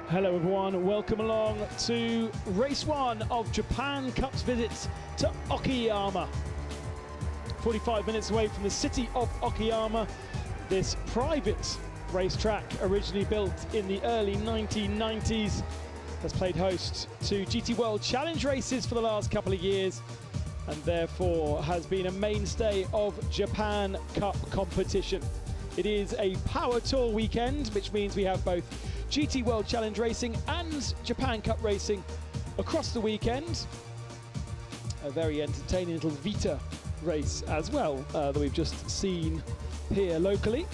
Hello everyone, welcome along to race one of Japan Cup's visits to Okayama. 45 minutes away from the city of Okayama, this private racetrack originally built in the early 1990s has played host to GT World Challenge races for the last couple of years and therefore has been a mainstay of Japan Cup competition. It is a Power Tour weekend, which means we have both GT World Challenge racing and Japan Cup racing across the weekend. A very entertaining little Vita race as well that we've just seen here locally.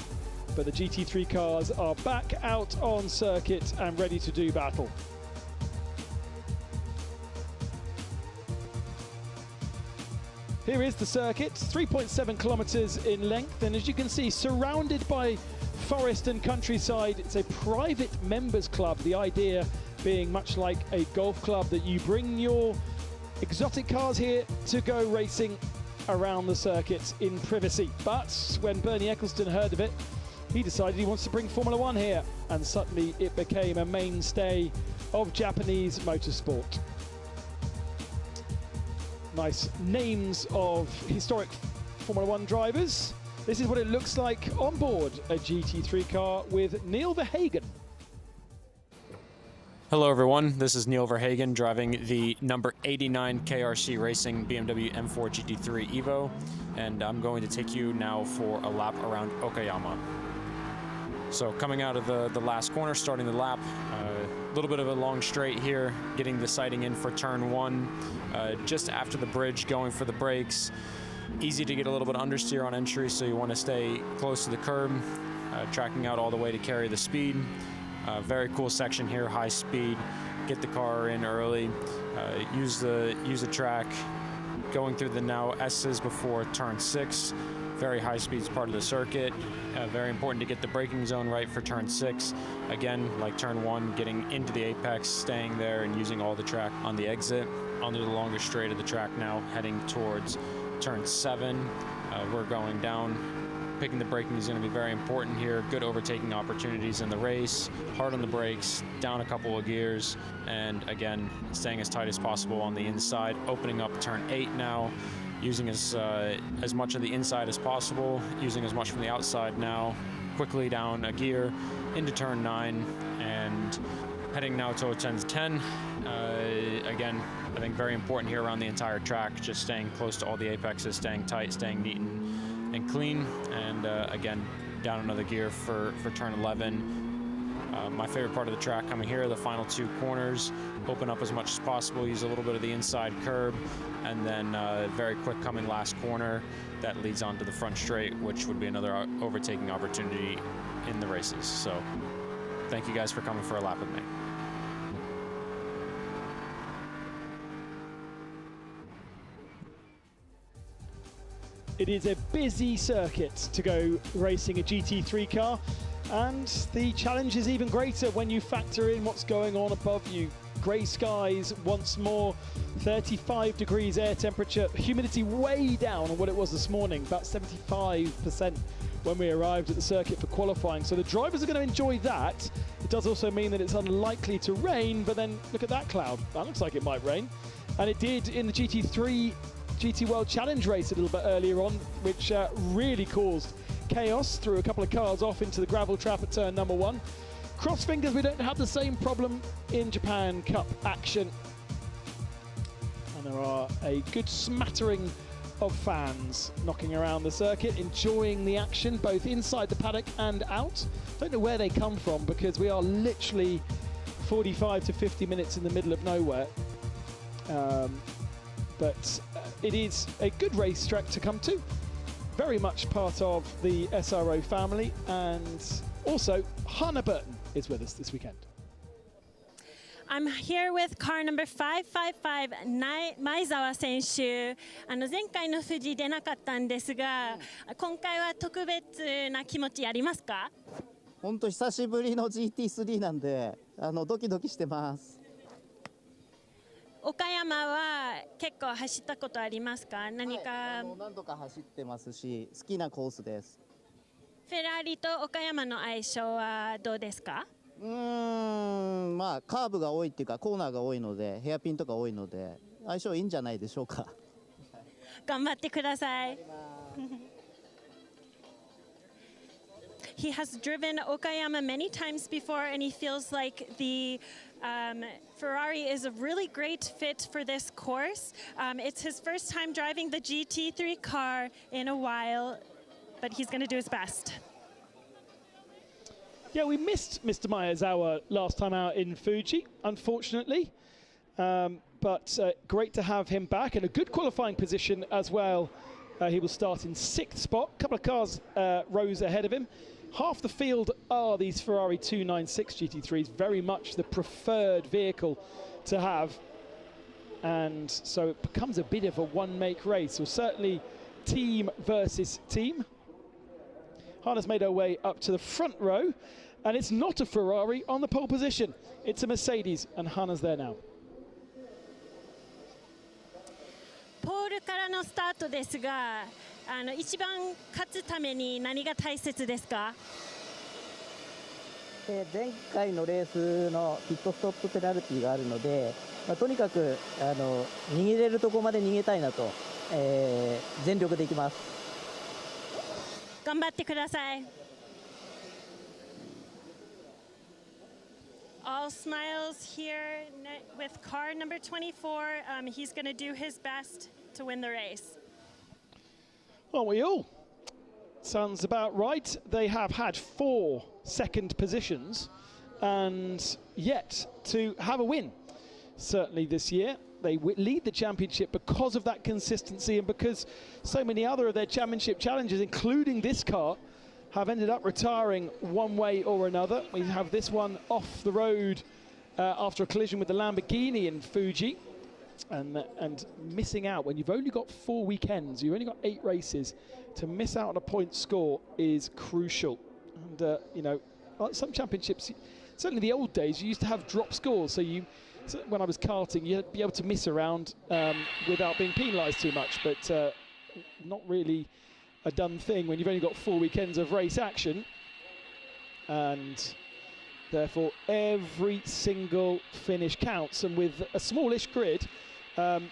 But the GT3 cars are back out on circuit and ready to do battle. Here is the circuit, 3.7 kilometers in length, and as you can see, surrounded by forest and countryside. It's a private members club, the idea being much like a golf club, that you bring your exotic cars here to go racing around the circuit in privacy. But when Bernie Eccleston heard of it, he decided he wants to bring Formula One here, and suddenly it became a mainstay of Japanese motorsport. Nice names of historic Formula One drivers. This is what it looks like on board a GT3 car with Neil Verhagen. Hello everyone, this is Neil Verhagen driving the number 89 KRC Racing BMW M4 GT3 Evo, and I'm going to take you now for a lap around Okayama. So coming out of the last corner, starting the lap, a little bit of a long straight here, getting the sighting in for turn one, just after the bridge, going for the brakes. Easy to get a little bit of understeer on entry, so you want to stay close to the curb, tracking out all the way to carry the speed. Very cool section here, high speed, get the car in early, use the track, going through the now S's before turn 6. Very high speed is part of the circuit. Very important to get the braking zone right for turn 6. Again, like turn 1, getting into the apex, staying there and using all the track on the exit. Onto the longer straight of the track now, heading towards turn 7. We're going down. Picking the braking is going to be very important here. Good overtaking opportunities in the race. Hard on the brakes, down a couple of gears, and again, staying as tight as possible on the inside. Opening up turn 8 now, using as much of the inside as possible, using as much from the outside now. Quickly down a gear into turn 9, and heading now towards turn 10. Again, I think very important here around the entire track, just staying close to all the apexes, staying tight, staying neat and clean, and again, down another gear for turn 11. My favorite part of the track coming here, the final 2 corners, open up as much as possible, use a little bit of the inside curb, and then very quick coming last corner that leads onto the front straight, which would be another overtaking opportunity in the races. So thank you guys for coming for a lap with me. It is a busy circuit to go racing a GT3 car, and the challenge is even greater when you factor in what's going on above you. Grey skies once more, 35 degrees air temperature, humidity way down on what it was this morning, about 75% when we arrived at the circuit for qualifying. So the drivers are going to enjoy that. It does also mean that it's unlikely to rain, but then look at that cloud. That looks like it might rain. And it did in the GT3 GT World Challenge race a little bit earlier on, which really caused chaos, threw a couple of cars off into the gravel trap at turn number 1. Cross fingers, we don't have the same problem in Japan Cup action. And there are a good smattering of fans knocking around the circuit, enjoying the action, both inside the paddock and out. Don't know where they come from, because we are literally 45 to 50 minutes in the middle of nowhere. But it is a good racetrack to come to. Very much part of the SRO family, and also Hannah Burton is with us this weekend. I'm here with car number 555 前澤選手。前回の富士出なかったんですが、今回は特別な気持ちありますか？本当久しぶりの GT3 なんでドキドキしてます。岡山は結構走ったことありますか？何か、はい、何度か走ってますし、好きなコースです。フェラーリと岡山の相性はどうですか？まあカーブが多いっていうかコーナーが多いのでヘアピンとか多いので相性いいんじゃないでしょうか。頑張ってください。He has driven Okayama many times before, and he feels like the Ferrari is a really great fit for this course. It's his first time driving the GT3 car in a while, but he's going to do his best. Yeah, we missed Mr. Miyazawa last time out in Fuji, unfortunately. But great to have him back in a good qualifying position as well. He will start in 6th spot. A couple of cars rows ahead of him. Half the field are these Ferrari 296 GT3s, very much the preferred vehicle to have. And so it becomes a bit of a one-make race, or certainly team versus team. Hana's made her way up to the front row, and it's not a Ferrari on the pole position. It's a Mercedes, and Hana's there now. ポールからのスタートですが、一番勝つために何が大切ですか？前回のレースのピットストップペナルティがあるので、とにかく逃げれるところまで逃げたいなと、全力でいきます。頑張ってください。All smiles here with car number 24. He's going to do his best to win the race. Aren't we all? Sounds about right. They have had 4 second positions and yet to have a win. Certainly this year, they lead the championship because of that consistency and because so many other of their championship challenges, including this car, have ended up retiring one way or another. We have this one off the road after a collision with the Lamborghini in Fuji. And missing out when you've only got 4 weekends, you've only got 8 races, to miss out on a point score is crucial. And you know, some championships, certainly the old days, you used to have drop scores. So when I was karting, you'd be able to miss around without being penalised too much, but not really a done thing when you've only got 4 weekends of race action. And therefore, every single finish counts. And with a smallish grid,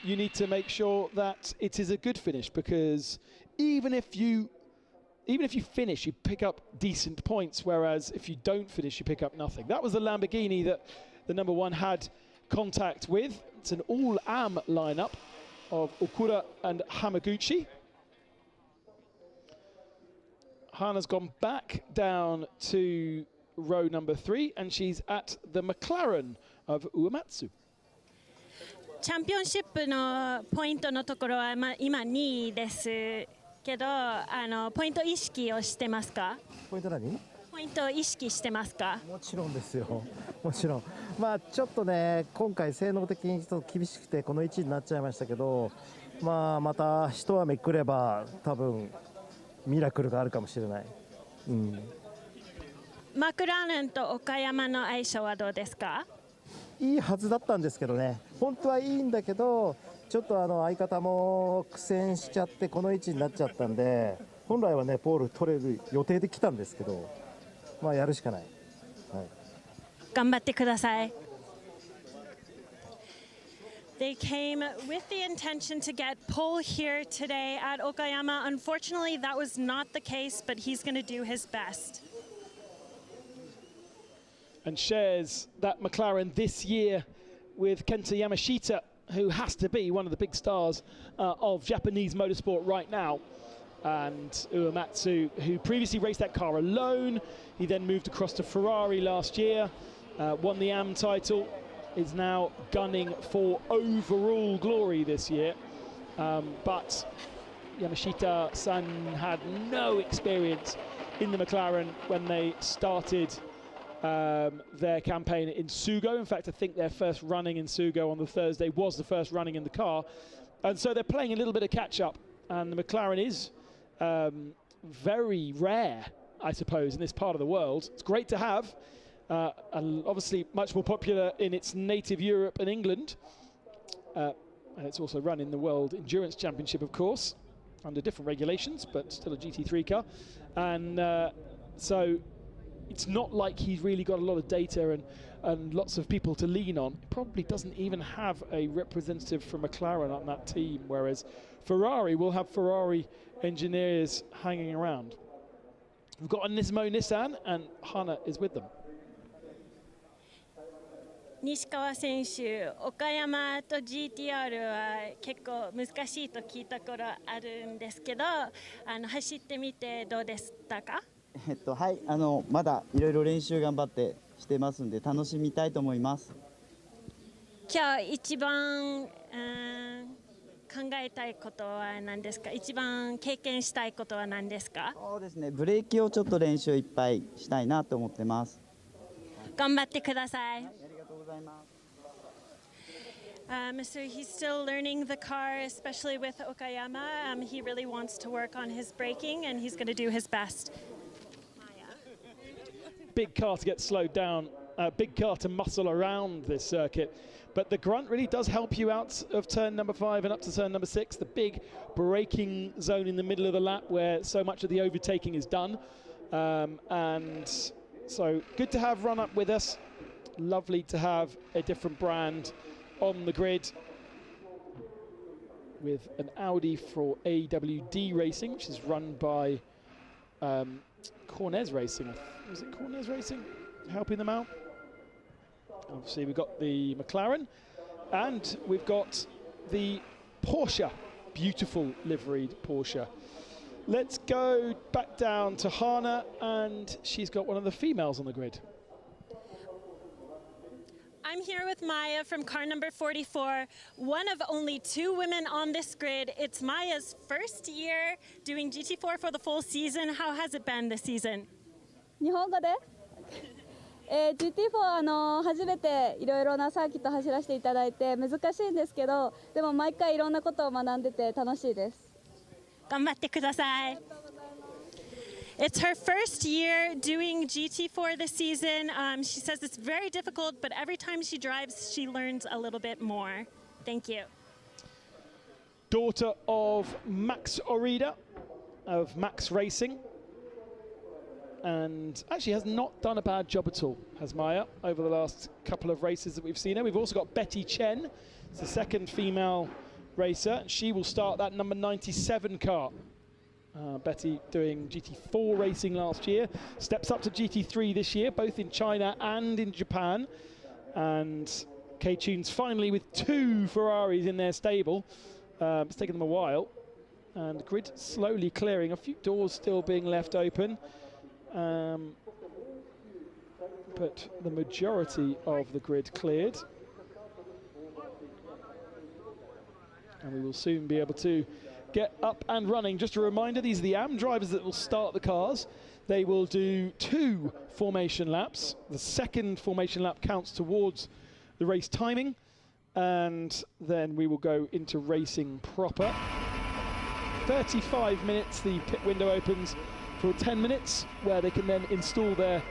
you need to make sure that it is a good finish, because even if you finish, you pick up decent points, whereas if you don't finish, you pick up nothing. That was the Lamborghini that the number 1 had contact with. It's an all-AM lineup of Okura and Hamaguchi. Hana's gone back down to row number 3, and she's at the McLaren of Uematsu. チャンピオンシップのポイントのところは、今2位ですけど、ポイント意識をしてますか？ポイント何？ポイントを意識してますか？もちろんですよ。もちろん。まあちょっとね、今回性能的にちょっと厳しくてこの1位になっちゃいましたけど、また一雨来れば多分ミラクルがあるかもしれない。マクラーレンと岡山の相性はどうですか？いいはずだったんですけどね。本当はいいんだけど、ちょっと相方も苦戦しちゃってこの位置になっちゃったんで、本来はねポール取れる予定で来たんですけど、やるしかない。はい。頑張ってください。They came with the intention to get pole here today at Okayama. Unfortunately, that was not the case, but he's going to do his best. And shares that McLaren this year with Kenta Yamashita, who has to be one of the big stars of Japanese motorsport right now. And Uematsu, who previously raced that car alone, he then moved across to Ferrari last year, won the AM title, is now gunning for overall glory this year. But Yamashita-san had no experience in the McLaren when they started their campaign in Sugo. In fact, I think their first running in Sugo on the Thursday was the first running in the car. And so they're playing a little bit of catch-up. And the McLaren is very rare, I suppose, in this part of the world. It's great to have. And obviously much more popular in its native Europe and England. And it's also run in the World Endurance Championship, of course, under different regulations, but still a GT3 car. And so it's not like he's really got a lot of data and lots of people to lean on. He probably doesn't even have a representative from McLaren on that team, whereas Ferrari will have Ferrari engineers hanging around. We've got a Nismo Nissan, and Hana is with them. 西川選手、岡山と GTR は結構難しいと聞いた頃あるんですけど、走ってみてどうでしたか？はい、まだいろいろ練習頑張ってしてますんで楽しみたいと思います。今日一番、考えたいことは何ですか？一番経験したいことは何ですか？そうですね、ブレーキをちょっと練習いっぱいしたいなと思ってます。頑張ってください。ありがとうございます。So he's still learning the car, especially with Okayama. He really wants to work on his braking, and he's going to do his best. Big car to get slowed down, big car to muscle around this circuit. But the grunt really does help you out of turn number 5 and up to turn number 6, the big braking zone in the middle of the lap where so much of the overtaking is done. And so good to have Run Up with us. Lovely to have a different brand on the grid with an Audi for AWD Racing, which is run by Cornez Racing. Was it Cornez Racing helping them out? Obviously we've got the McLaren and we've got the Porsche, beautiful liveried Porsche. Let's go back down to Hana, and she's got one of the females on the grid. I'm here with Maya from car number 44, one of only 2 women on this grid. It's Maya's first year doing GT4 for the full season. How has it been this season? 日本語でGT4 初めていろいろなサーキット走らせていただいて難しいんですけど、でも毎回いろんなことを学んでて楽しいです。頑張ってください。It's her first year doing GT4 this season. She says it's very difficult, but every time she drives, she learns a little bit more. Thank you. Daughter of Max Orida of Max Racing, and actually has not done a bad job at all, has Maya, over the last couple of races that we've seen her. We've also got Betty Chen, it's the second female racer, and she will start that number 97 car. Betty doing GT4 racing last year, steps up to GT3 this year, both in China and in Japan. And K-Tunes finally with 2 Ferraris in their stable. It's taken them a while. And the grid slowly clearing, a few doors still being left open. But the majority of the grid cleared. And we will soon be able to get up and running. Just a reminder, these are the AM drivers that will start the cars. They will do 2 formation laps. The second formation lap counts towards the race timing, and then we will go into racing proper. 35 minutes, the pit window opens for 10 minutes, where they can then install their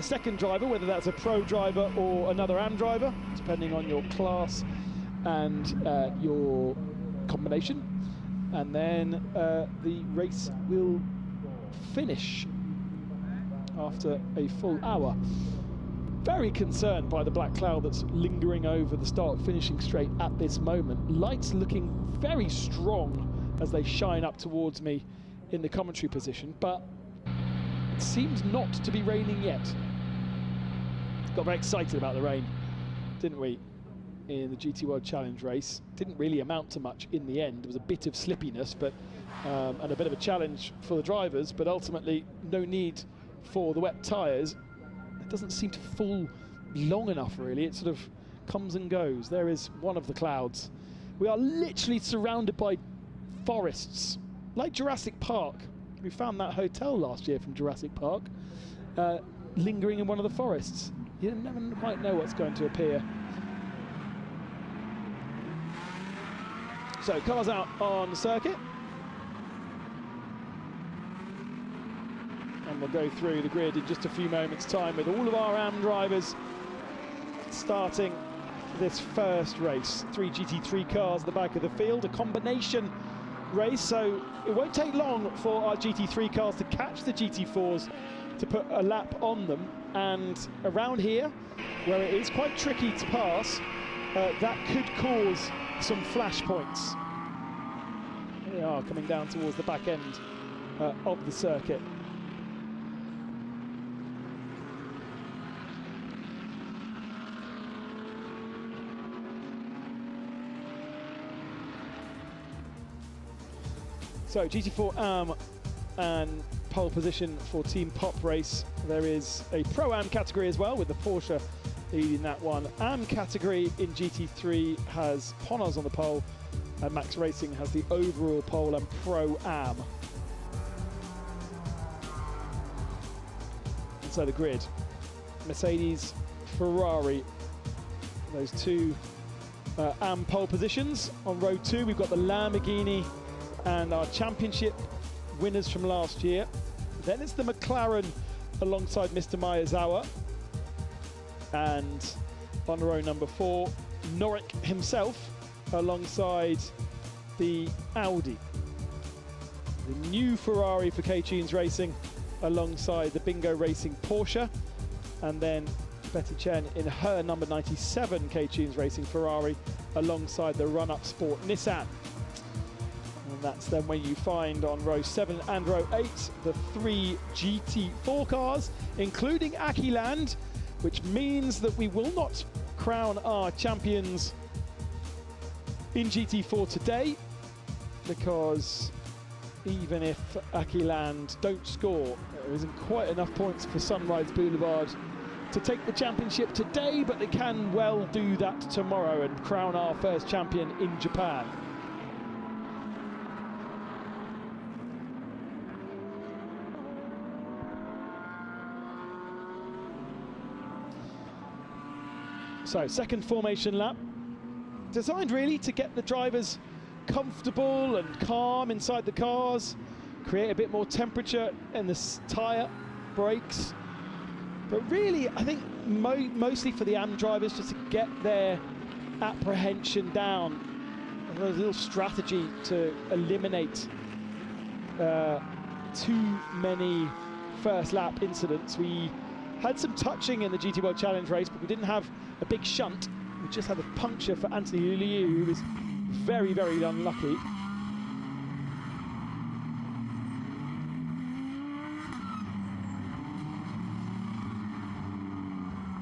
second driver, whether that's a pro driver or another AM driver, depending on your class and your combination. And then the race will finish after a full hour. Very concerned by the black cloud that's lingering over the start-finishing straight at this moment. Lights looking very strong as they shine up towards me in the commentary position, but it seems not to be raining yet. Got very excited about the rain, didn't we, in the GT World Challenge race? Didn't really amount to much in the end. There was a bit of slippiness, but and a bit of a challenge for the drivers, but ultimately no need for the wet tyres. It doesn't seem to fall long enough, really. It sort of comes and goes. There is one of the clouds. We are literally surrounded by forests, like Jurassic Park. We found that hotel last year from Jurassic Park, lingering in one of the forests. You never quite know what's going to appear. So cars out on the circuit, and we'll go through the grid in just a few moments' time with all of our AM drivers starting this first race. 3 GT3 cars at the back of the field, a combination race, so it won't take long for our GT3 cars to catch the GT4s to put a lap on them, and around here, where it is quite tricky to pass, that could cause some flash points. They are coming down towards the back end of the circuit. So GT4 and pole position for Team Pop Race. There is a Pro-Am category as well, with the Porsche leading that one. Am category in GT3 has Ponos on the pole, and Max Racing has the overall pole and Pro-Am. Inside the grid, Mercedes, Ferrari, those two Am pole positions. On row 2, we've got the Lamborghini and our championship winners from last year. Then it's the McLaren alongside Mr. Miyazawa. And on row number 4, Norik himself alongside the Audi. The new Ferrari for K-Tunes Racing alongside the Bingo Racing Porsche. And then Betty Chen in her number 97 K-Tunes Racing Ferrari alongside the run-up Sport Nissan. And that's then when you find on row 7 and row 8 the 3 GT4 cars, including Akiland, which means that we will not crown our champions in GT4 today, because even if Akiland don't score, there isn't quite enough points for Sunrise Boulevard to take the championship today, but they can well do that tomorrow and crown our first champion in Japan. So, second formation lap, designed really to get the drivers comfortable and calm inside the cars, create a bit more temperature in the tyre, brakes. But really, I think mostly for the AM drivers, just to get their apprehension down. There's a little strategy to eliminate too many first lap incidents. We had some touching in the GT World Challenge race, but we didn't have a big shunt. We just had a puncture for Anthony Liu, who was very, very unlucky.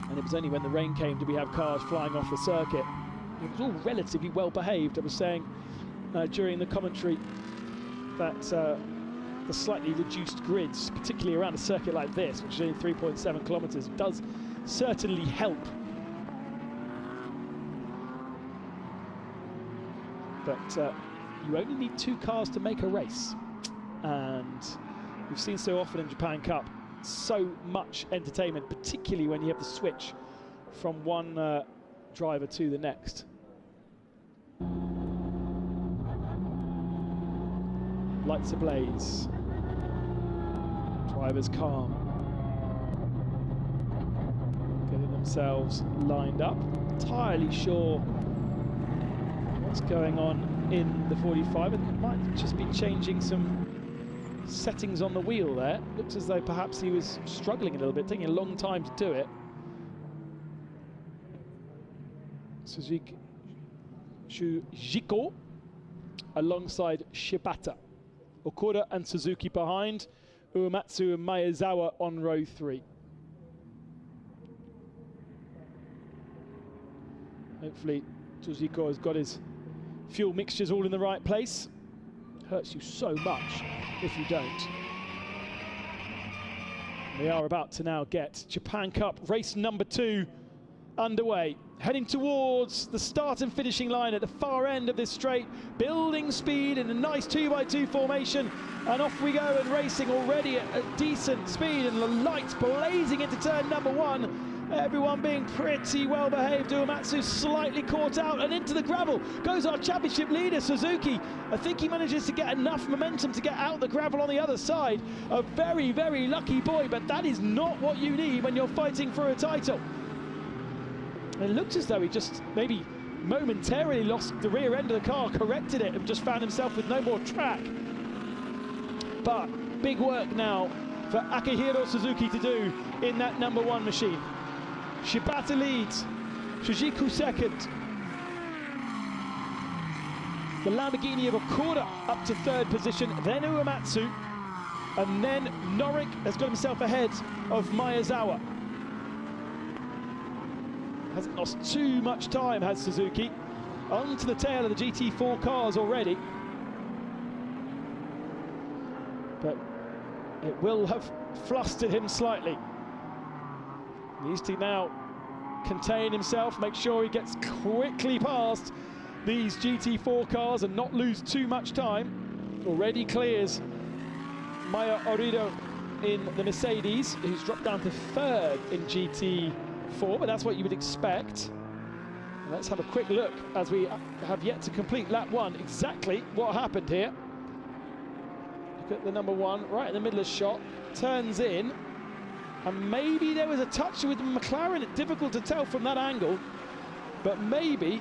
And it was only when the rain came did we have cars flying off the circuit. It was all relatively well behaved. I was saying during the commentary that the slightly reduced grids, particularly around a circuit like this, which is only 3.7 kilometers, does certainly help. But you only need 2 cars to make a race. And we've seen so often in Japan Cup, so much entertainment, particularly when you have the switch from one driver to the next. Lights ablaze. Drivers calm. Getting themselves lined up. Entirely sure what's going on in the 45. It might just be changing some settings on the wheel there. Looks as though perhaps he was struggling a little bit, taking a long time to do it. Jiko alongside Shibata. Okura and Suzuki behind. Uematsu and Miyazawa on row 3. Hopefully Tsuzuki has got his fuel mixtures all in the right place. Hurts you so much if you don't. We are about to now get Japan Cup race number 2 underway, heading towards the start and finishing line at the far end of this straight, building speed in a nice 2x2 formation, and off we go, and racing already at a decent speed, and the lights blazing into turn number 1. Everyone being pretty well behaved. Uematsu slightly caught out, and into the gravel goes our championship leader, Suzuki. I think he manages to get enough momentum to get out the gravel on the other side. A very, very lucky boy, but that is not what you need when you're fighting for a title. It looked as though he just maybe momentarily lost the rear end of the car, corrected it, and just found himself with no more track. But big work now for Akihiro Suzuki to do in that number 1 machine. Shibata leads, Shijiku second. The Lamborghini of Okura up to 3rd position, then Uematsu, and then Norik has got himself ahead of Maezawa. Hasn't lost too much time, has Suzuki. Onto the tail of the GT4 cars already. But it will have flustered him slightly. He needs to now contain himself, make sure he gets quickly past these GT4 cars and not lose too much time. Already clears Maya Orido in the Mercedes, who's dropped down to 3rd in GT4, but that's what you would expect. And let's have a quick look, as we have yet to complete lap 1, exactly what happened here. Look at the number 1, right in the middle of the shot, turns in, and maybe there was a touch with the McLaren. It's difficult to tell from that angle, but maybe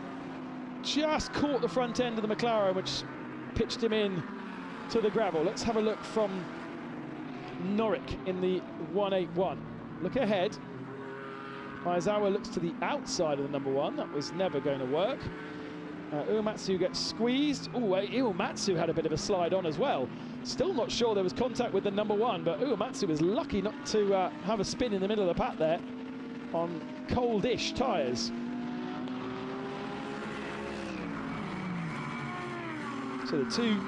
just caught the front end of the McLaren, which pitched him in to the gravel. Let's have a look from Norik in the 181. Look ahead. Maezawa looks to the outside of the number 1. That was never going to work. Uematsu gets squeezed. Oh, Uematsu had a bit of a slide on as well. Still not sure there was contact with the number 1, but Uematsu was lucky not to have a spin in the middle of the pack there on coldish tyres. So the 2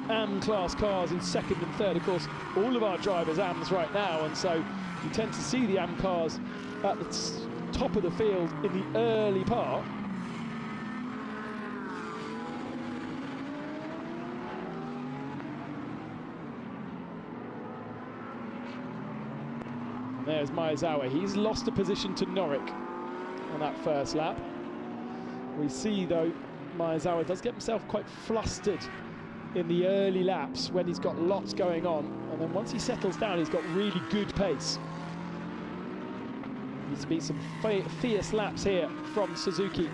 AM class cars in 2nd and 3rd. Of course, all of our drivers AMs right now, and so you tend to see the AM cars at the top of the field in the early part. And there's Maezawa. He's lost a position to Norik on that first lap. We see, though, Maezawa does get himself quite flustered in the early laps when he's got lots going on, and then once he settles down, he's got really good pace. Needs to be some fierce laps here from Suzuki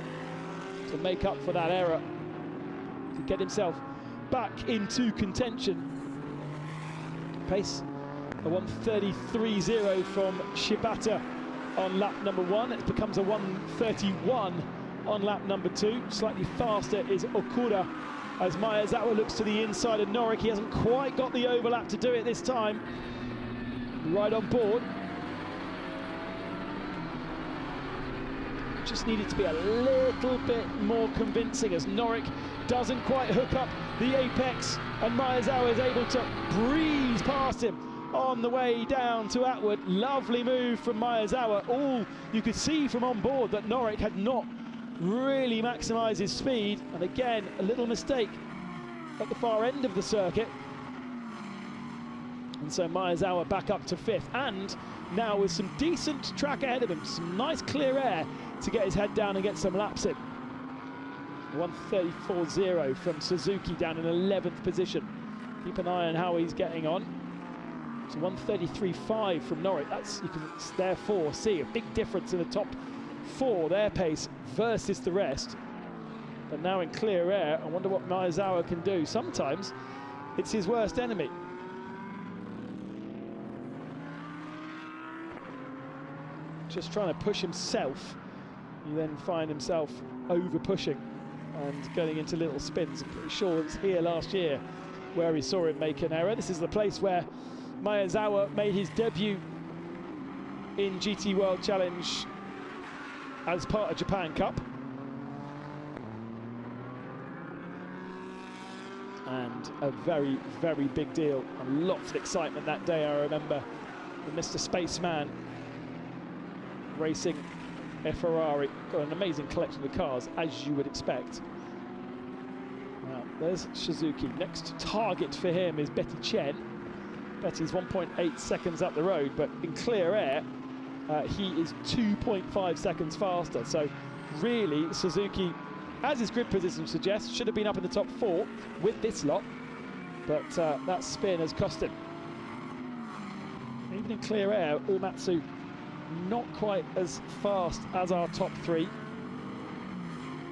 to make up for that error, to get himself back into contention. Pace a 1:33.0 from Shibata on lap number 1. It becomes a 1:31 on lap number 2. Slightly faster is Okura as Maezawa looks to the inside of Norik. He hasn't quite got the overlap to do it this time. Right on board. Just needed to be a little bit more convincing as Norik doesn't quite hook up the apex, and Maezawa is able to breeze past him on the way down to Atwood. Lovely move from Maezawa. All you could see from on board that Norik had not really maximised his speed, and again a little mistake at the far end of the circuit, and so Maezawa back up to 5th, and now with some decent track ahead of him, some nice clear air to get his head down and get some laps in. 1:34.0 from Suzuki down in 11th position. Keep an eye on how he's getting on. So 1:33.5 from Norik. You can therefore see a big difference in the top 4, their pace versus the rest. But now in clear air, I wonder what Maezawa can do. Sometimes it's his worst enemy. Just trying to push himself, you then find himself over pushing and getting into little spins. I'm pretty sure it was here last year where we saw him make an error. This is the place where Maezawa made his debut in GT World Challenge as part of Japan Cup. And a very, very big deal, and lots of excitement that day. I remember the Mr. Spaceman racing a Ferrari. Got an amazing collection of cars, as you would expect. Now, there's Suzuki. Next target for him is Betty Chen. Betty's 1.8 seconds up the road, but in clear air, he is 2.5 seconds faster. So really, Suzuki, as his grid position suggests, should have been up in the top 4 with this lot, but that spin has cost him. Even in clear air, Uematsu not quite as fast as our top 3.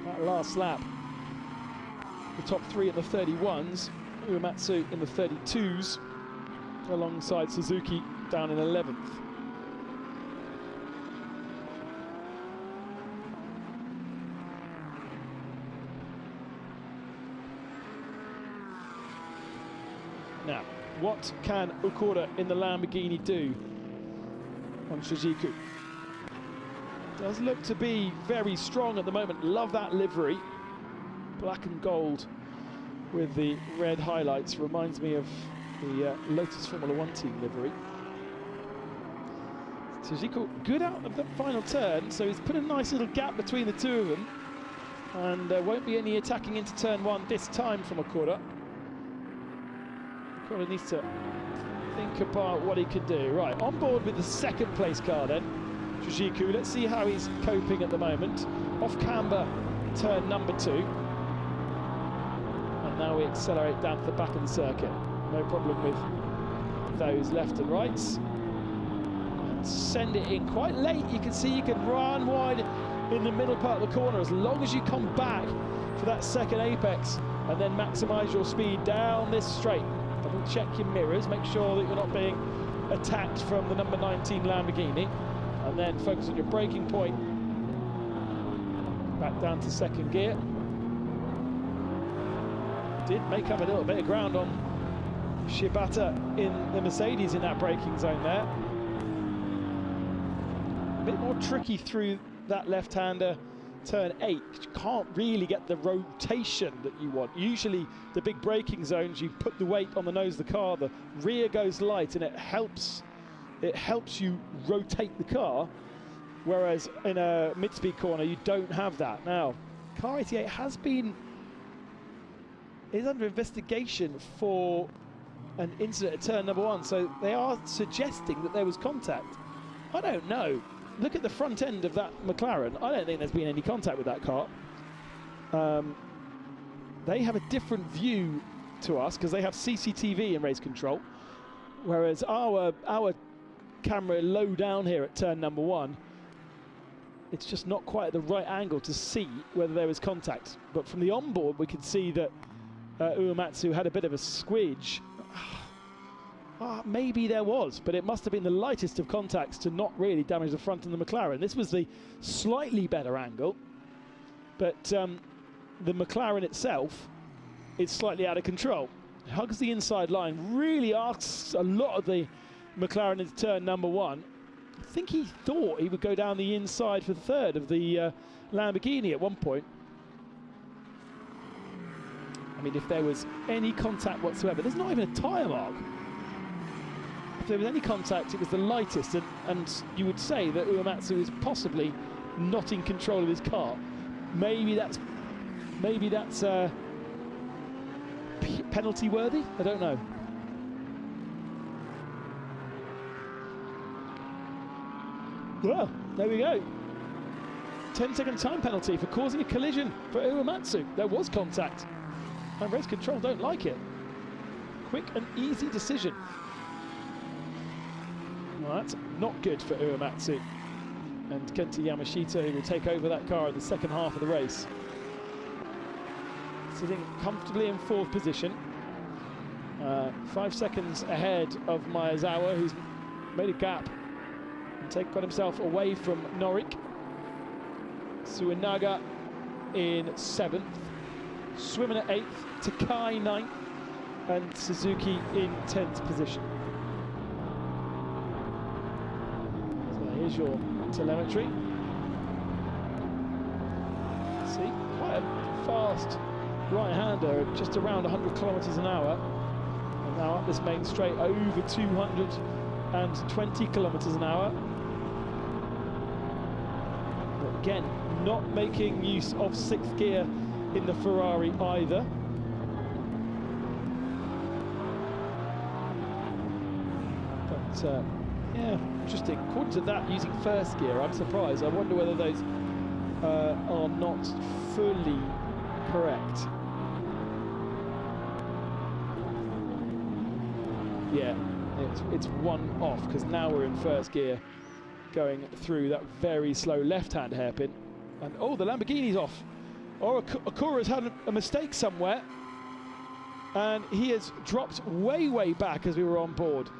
That last lap, the top 3 at the 31s, Uematsu in the 32s, alongside Suzuki down in 11th. Now, what can Okura in the Lamborghini do on Shijiku? Does look to be very strong at the moment. Love that livery. Black and gold with the red highlights. Reminds me of the Lotus Formula 1 team livery. Shijiku good out of the final turn, so he's put a nice little gap between the two of them. And there won't be any attacking into turn 1 this time from Okura. Okura needs to think about what he can do. Right, on board with the second place car then. Shijiku, let's see how he's coping at the moment. Off camber, turn number 2. And now we accelerate down to the back of the circuit. No problem with those left and rights. And send it in quite late. You can see you can run wide in the middle part of the corner as long as you come back for that second apex and then maximise your speed down this straight. Double check your mirrors, make sure that you're not being attacked from the number 19 Lamborghini. And then focus on your braking point. Back down to second gear. Did make up a little bit of ground on Shibata in the Mercedes in that braking zone there. A bit more tricky through that left-hander turn 8. You can't really get the rotation that you want. Usually the big braking zones, you put the weight on the nose of the car, the rear goes light and it helps you rotate the car, whereas in a mid-speed corner you don't have that. Now, car 88 is under investigation for an incident at turn number 1, so they are suggesting that there was contact. I don't know. Look at the front end of that McLaren. I don't think there's been any contact with that car. They have a different view to us because they have CCTV in race control, whereas our camera low down here at turn number 1, it's just not quite at the right angle to see whether there was contact. But from the onboard we could see that Uematsu had a bit of a squidge. Maybe there was, but it must have been the lightest of contacts to not really damage the front of the McLaren. This was the slightly better angle, but the McLaren itself is slightly out of control. Hugs the inside line, really asks a lot of the McLaren into turn number 1. I think he thought he would go down the inside for third of the Lamborghini at one point. I mean, if there was any contact whatsoever, there's not even a tyre mark. If there was any contact, it was the lightest, and you would say that Uematsu is possibly not in control of his car. Maybe that's penalty worthy. I don't know. Well, there we go. 10-second time penalty for causing a collision for Uematsu. There was contact, and race control don't like it. Quick and easy decision. Well, that's not good for Uematsu and Kenta Yamashita, who will take over that car in the second half of the race. Sitting comfortably in 4th position. 5 seconds ahead of Maezawa, who's made a gap and got himself away from Norik. Suenaga in 7th. Swimming at 8th. Takai 9th. And Suzuki in 10th position. So here's your telemetry. See, quite a fast right-hander at just around 100 kilometers an hour. And now up this main straight over 220 kilometers an hour. But again, not making use of 6th gear in the Ferrari either. But yeah, interesting. According to that, using 1st gear, I'm surprised. I wonder whether those are not fully correct. Yeah, it's one off, because now we're in 1st gear going through that very slow left-hand hairpin. And oh, the Lamborghini's off. Or Okura's had a mistake somewhere. and he has dropped way back as we were on board.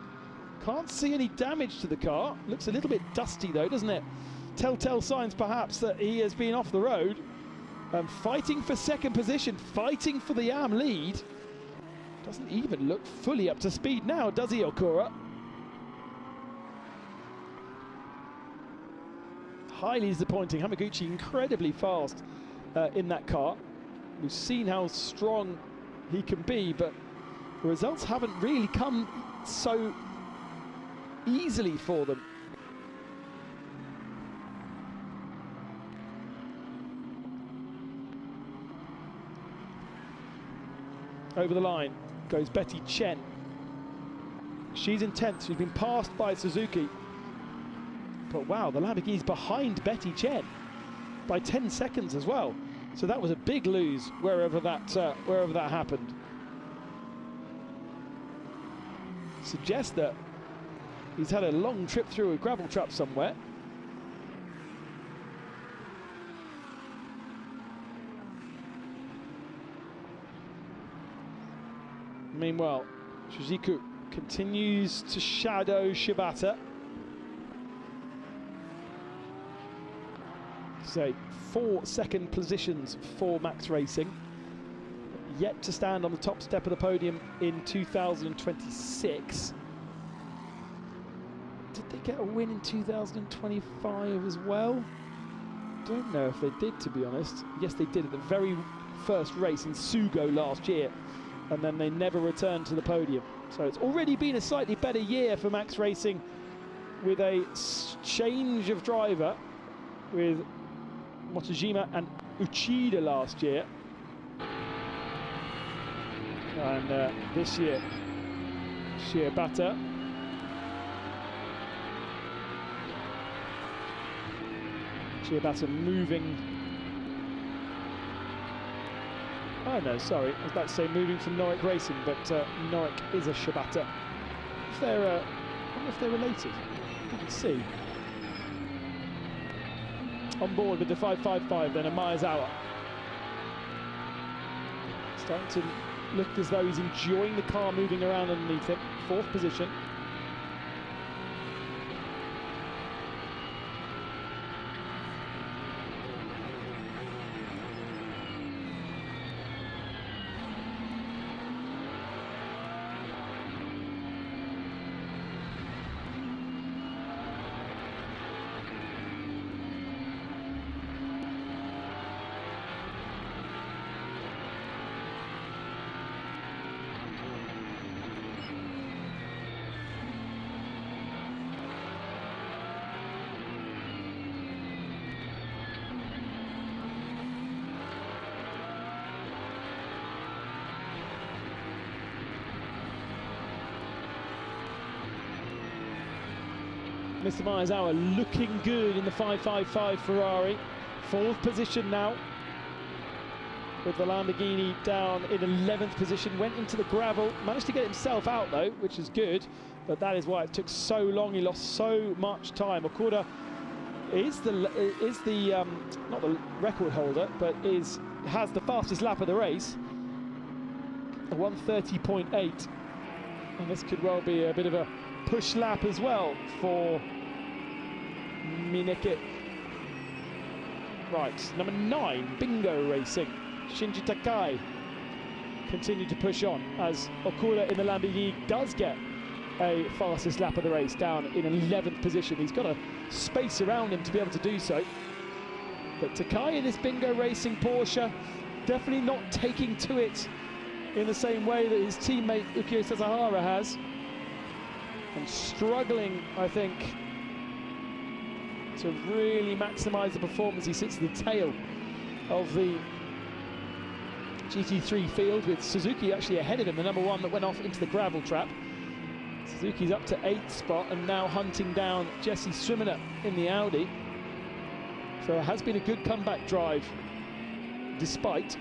Can't see any damage to the car. Looks a little bit dusty though, doesn't it? Telltale signs perhaps that he has been off the road. Fighting for second position, fighting for the AM lead. Doesn't even look fully up to speed now, does he, Okura? Highly disappointing. Hamaguchi incredibly fast in that car. We've seen how strong he can be, but the results haven't really come so easily for them. Over the line goes Betty Chen. She's in 10th. She's been passed by Suzuki. But wow, the Lamborghini's behind Betty Chen by 10 seconds as well. So that was a big lose wherever that happened. Suggests that he's had a long trip through a gravel trap somewhere. Meanwhile, Shizuku continues to shadow Shibata. So 4 second positions for Max Racing. Yet to stand on the top step of the podium in 2026. Did they get a win in 2025 as well? Don't know if they did, to be honest. Yes, they did at the very first race in Sugo last year, and then they never returned to the podium. So it's already been a slightly better year for Max Racing with a change of driver with Motojima and Uchida last year. And this year, Shibata. Shibata moving. Oh no, sorry, I was about to say moving from Norwick Racing, but Norwick is a Shibata. If they're, I wonder if they're related. You can see. On board with the 555 then, a Miyazawa. Starting to look as though he's enjoying the car moving around underneath him. 4th position. Mr. Miyazawa looking good in the 555 Ferrari. 4th position now, with the Lamborghini down in 11th position. Went into the gravel, managed to get himself out though, which is good, but that is why it took so long. He lost so much time. Okuda is the not the record holder, but has the fastest lap of the race, a 1:30.8, and this could well be a bit of a push lap as well for Mineke. Right, number 9, Bingo Racing, Shinji Takai, continue to push on as Okuda in the Lamborghini does get a fastest lap of the race down in 11th position. He's got a space around him to be able to do so. But Takai in this Bingo Racing Porsche definitely not taking to it in the same way that his teammate Ukyo Sasahara has. And struggling, I think, to really maximise the performance. He sits at the tail of the GT3 field, with Suzuki actually ahead of him, the number 1 that went off into the gravel trap. Suzuki's up to 8th spot and now hunting down Jesse Swimmer in the Audi. So it has been a good comeback drive, despite.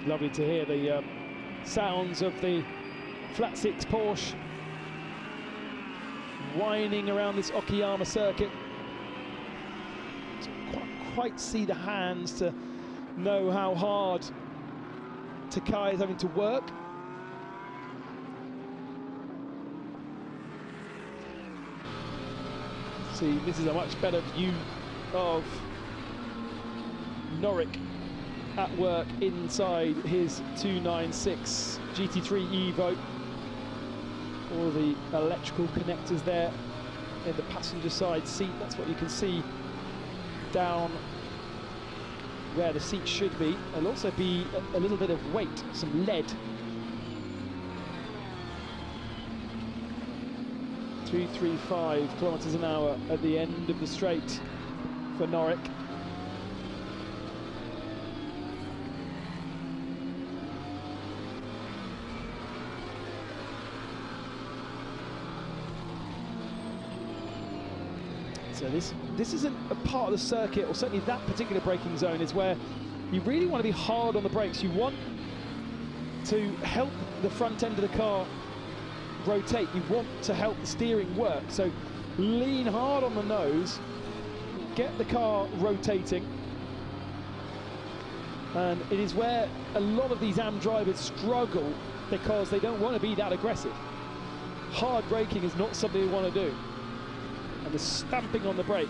Lovely to hear the sounds of the flat six Porsche whining around this Okayama circuit. Can't quite see the hands to know how hard Takai is having to work. See, this is a much better view of Norik at work inside his 296 GT3 Evo. All the electrical connectors there in the passenger side seat. That's what you can see down where the seat should be. There'll also be a little bit of weight, some lead. 235 kilometers an hour at the end of the straight for Norik. So this isn't a part of the circuit, or certainly that particular braking zone is where you really want to be hard on the brakes. You want to help the front end of the car rotate. You want to help the steering work. So lean hard on the nose, get the car rotating. And it is where a lot of these AM drivers struggle because they don't want to be that aggressive. Hard braking is not something they want to do. And the stamping on the brake,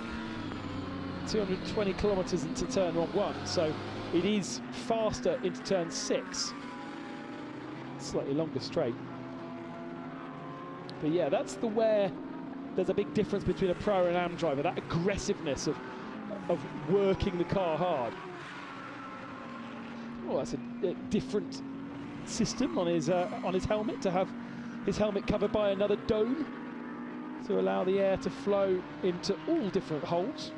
220 kilometers into turn 1, so it is faster into turn 6. Slightly longer straight. But yeah, that's where there's a big difference between a pro and AM driver, that aggressiveness of working the car hard. Oh, that's a different system on his helmet, to have his helmet covered by another dome to allow the air to flow into all different holes.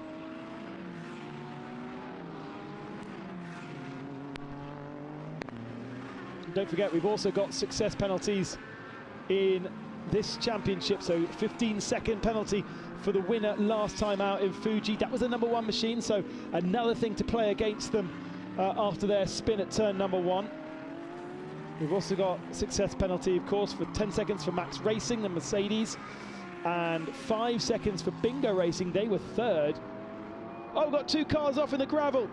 And don't forget, we've also got success penalties in this championship, so 15-second penalty for the winner last time out in Fuji. That was the number 1 machine, so another thing to play against them after their spin at turn number 1. We've also got success penalty, of course, for 10 seconds for Max Racing, the Mercedes, and 5 seconds for Bingo Racing. They were third. Oh, we've got 2 cars off in the gravel.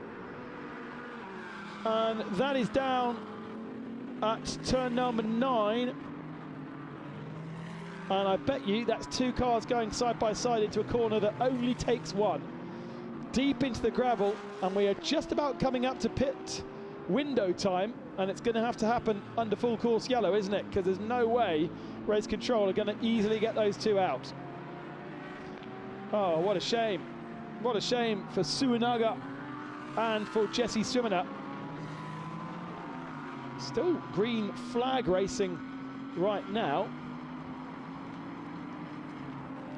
And that is down at turn number 9. And I bet you that's 2 cars going side by side into a corner that only takes 1. Deep into the gravel, and we are just about coming up to pit window time, and it's going to have to happen under full course yellow, isn't it? Because there's no way Race Control are going to easily get those 2 out. Oh, what a shame. What a shame for Suinaga and for Jesse Swimmer. Still green flag racing right now.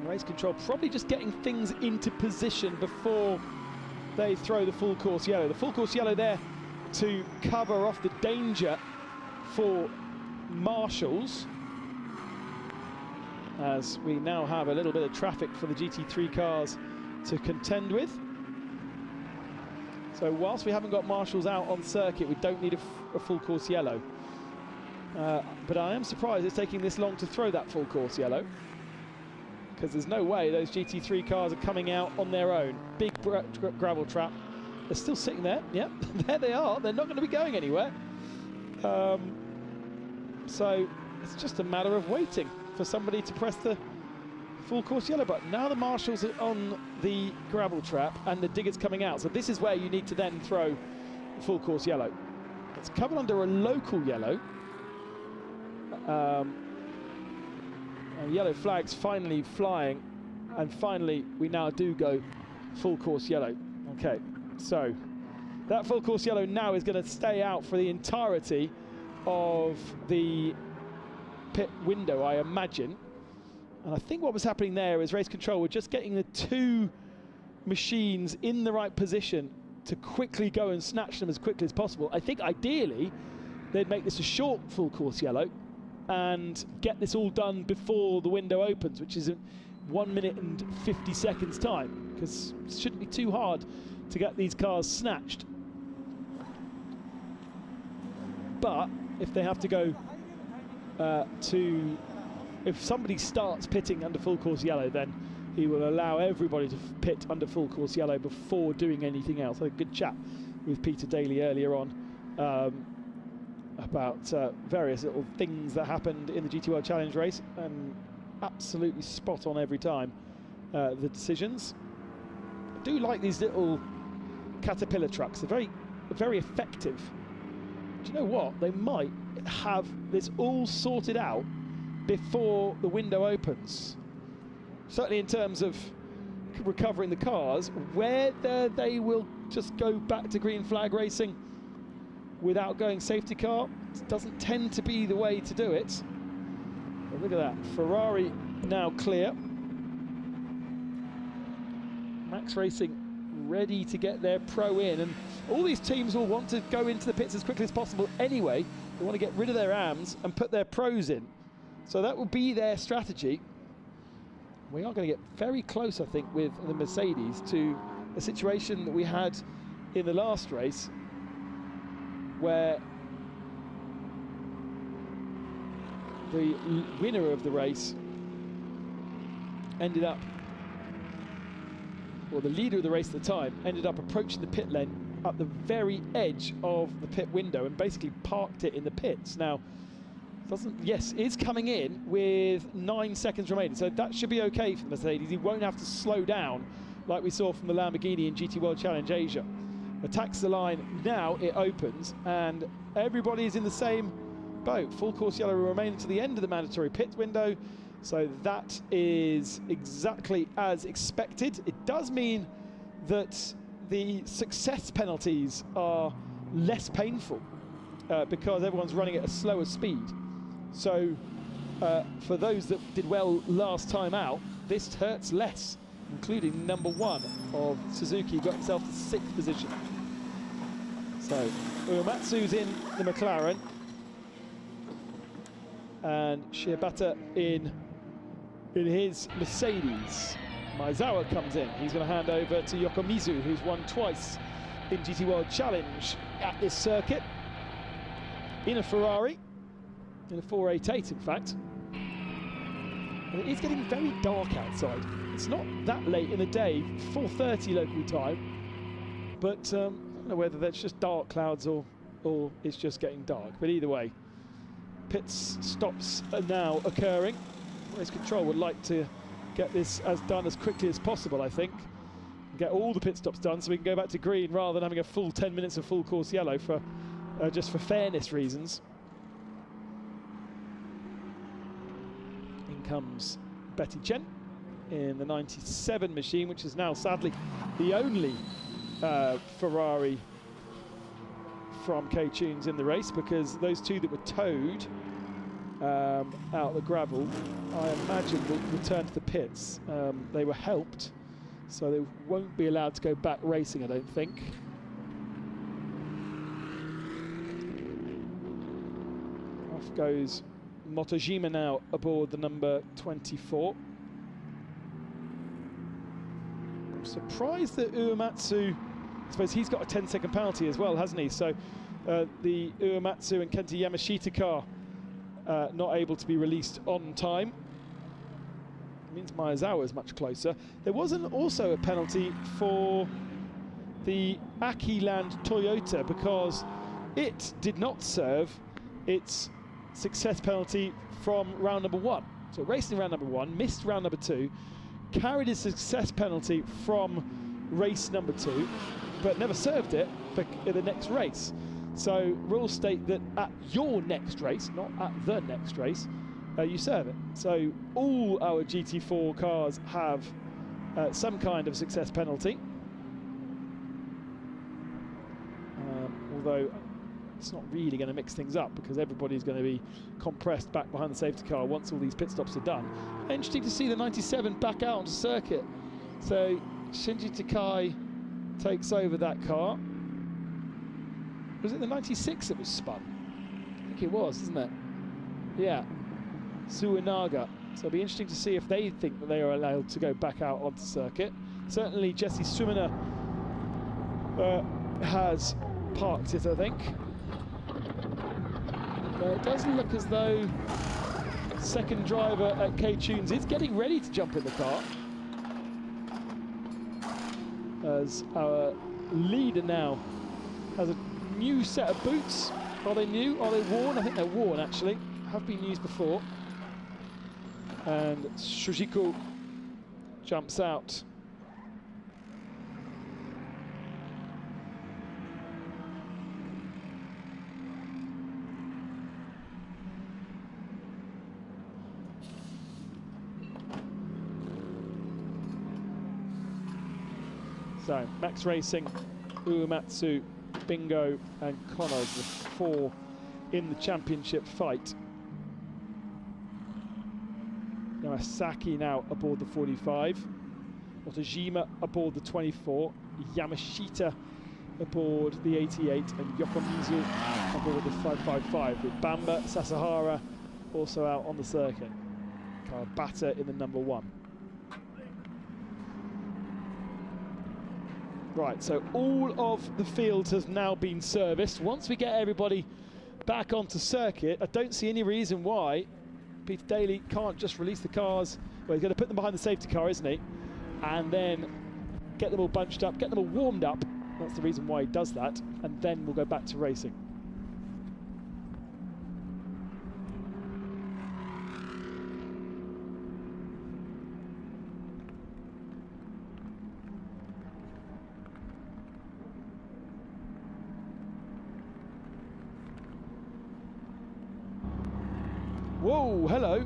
Race Control probably just getting things into position before they throw the full course yellow. The full course yellow there to cover off the danger for marshals, as we now have a little bit of traffic for the GT3 cars to contend with. So whilst we haven't got marshals out on circuit, we don't need a full course yellow. But I am surprised it's taking this long to throw that full course yellow, because there's no way those GT3 cars are coming out on their own. Big gravel trap. They're still sitting there. Yep, there they are. They're not going to be going anywhere. So it's just a matter of waiting for somebody to press the full course yellow button. Now the marshals are on the gravel trap and the diggers coming out. So this is where you need to then throw full course yellow. It's covered under a local yellow. And yellow flags finally flying, and finally we now do go full course yellow. Okay, so that full course yellow now is going to stay out for the entirety of the pit window, I imagine. And I think what was happening there is Race Control were just getting the 2 machines in the right position to quickly go and snatch them as quickly as possible. I think ideally they'd make this a short full course yellow and get this all done before the window opens, which is in 1 minute and 50 seconds time, because it shouldn't be too hard to get these cars snatched. but if they have to go if somebody starts pitting under full course yellow, then he will allow everybody to pit under full course yellow before doing anything else. I had a good chat with Peter Daly earlier on about various little things that happened in the GT World Challenge race, and absolutely spot on every time, the decisions. I do like these little caterpillar trucks. They're very effective. Do you know what? They might have this all sorted out before the window opens. Certainly in terms of recovering the cars, whether they will just go back to green flag racing without going safety car, it doesn't tend to be the way to do it. But look at that, Ferrari now clear. Max Racing ready to get their pro in, and all these teams will want to go into the pits as quickly as possible anyway. They want to get rid of their AMs and put their pros in. So that will be their strategy. We are going to get very close, I think, with the Mercedes to a situation that we had in the last race, where the winner of the race ended up, or the leader of the race at the time, ended up approaching the pit lane at the very edge of the pit window and basically parked it in the pits. Now, is coming in with 9 seconds remaining, so that should be okay for the Mercedes. He won't have to slow down like we saw from the Lamborghini in GT World Challenge Asia. Attacks the line, now it opens, and everybody is in the same boat. Full course yellow will remain to the end of the mandatory pit window, so that is exactly as expected. It does mean that the success penalties are less painful because everyone's running at a slower speed. So for those that did well last time out, this hurts less, including number 1 of Suzuki, got himself to 6th position. So Uematsu's in the McLaren, and Shibata in his Mercedes. Maezawa comes in. He's going to hand over to Yokomizu, who's won twice in GT World Challenge at this circuit, in a Ferrari, in a 488 in fact. And it is getting very dark outside. It's not that late in the day, 4:30 local time, but I don't know whether that's just dark clouds or it's just getting dark. But either way, pit stops are now occurring. Race control would like to get this done as quickly as possible, I think. Get all the pit stops done so we can go back to green rather than having a full 10 minutes of full course yellow for just for fairness reasons. In comes Betty Chen in the 97 machine, which is now sadly the only Ferrari from K-Tunes in the race, because those two that were towed out the gravel, I imagine, will return to the pits. They were helped, so they won't be allowed to go back racing, I don't think. Off goes Motojima now aboard the number 24. I'm surprised that Uematsu, I suppose he's got a 10-second penalty as well, hasn't he? So the Uematsu and Kenta Yamashita car not able to be released on time. It means Maezawa is much closer. There wasn't also a penalty for the Akiland Toyota because it did not serve its success penalty from round number 1. So raced in round number 1, missed round number 2, carried his success penalty from race number 2, but never served it in the next race. So rules state that at your next race, not at the next race, you serve it. So all our GT4 cars have some kind of success penalty. Although it's not really going to mix things up because everybody's going to be compressed back behind the safety car once all these pit stops are done. Interesting to see the 97 back out onto circuit. So Shinji Takai takes over that car. Was it the 96 that was spun? I think it was, isn't it? Yeah, Suinaga. So it'll be interesting to see if they think that they are allowed to go back out onto circuit. Certainly Jesse Sumina has parked it, I think. It does look as though second driver at K-Tunes is getting ready to jump in the car. As our leader now has a new set of boots. Are they new? Are they worn? I think they're worn, actually. Have been used before. And Shujiko jumps out. So, Max Racing, Uematsu, Bingo and Connors, the 4 in the championship fight. Yamasaki now aboard the 45, Otojima aboard the 24, Yamashita aboard the 88 and Yokomizu aboard the 555, with Bamba Sasahara also out on the circuit. Kawabata in the number 1. Right, so all of the fields has now been serviced. Once we get everybody back onto circuit, I don't see any reason why Peter Daly can't just release the cars. Well, he's going to put them behind the safety car, isn't he? And then get them all bunched up, get them all warmed up. That's the reason why he does that. And then we'll go back to racing. Whoa, hello.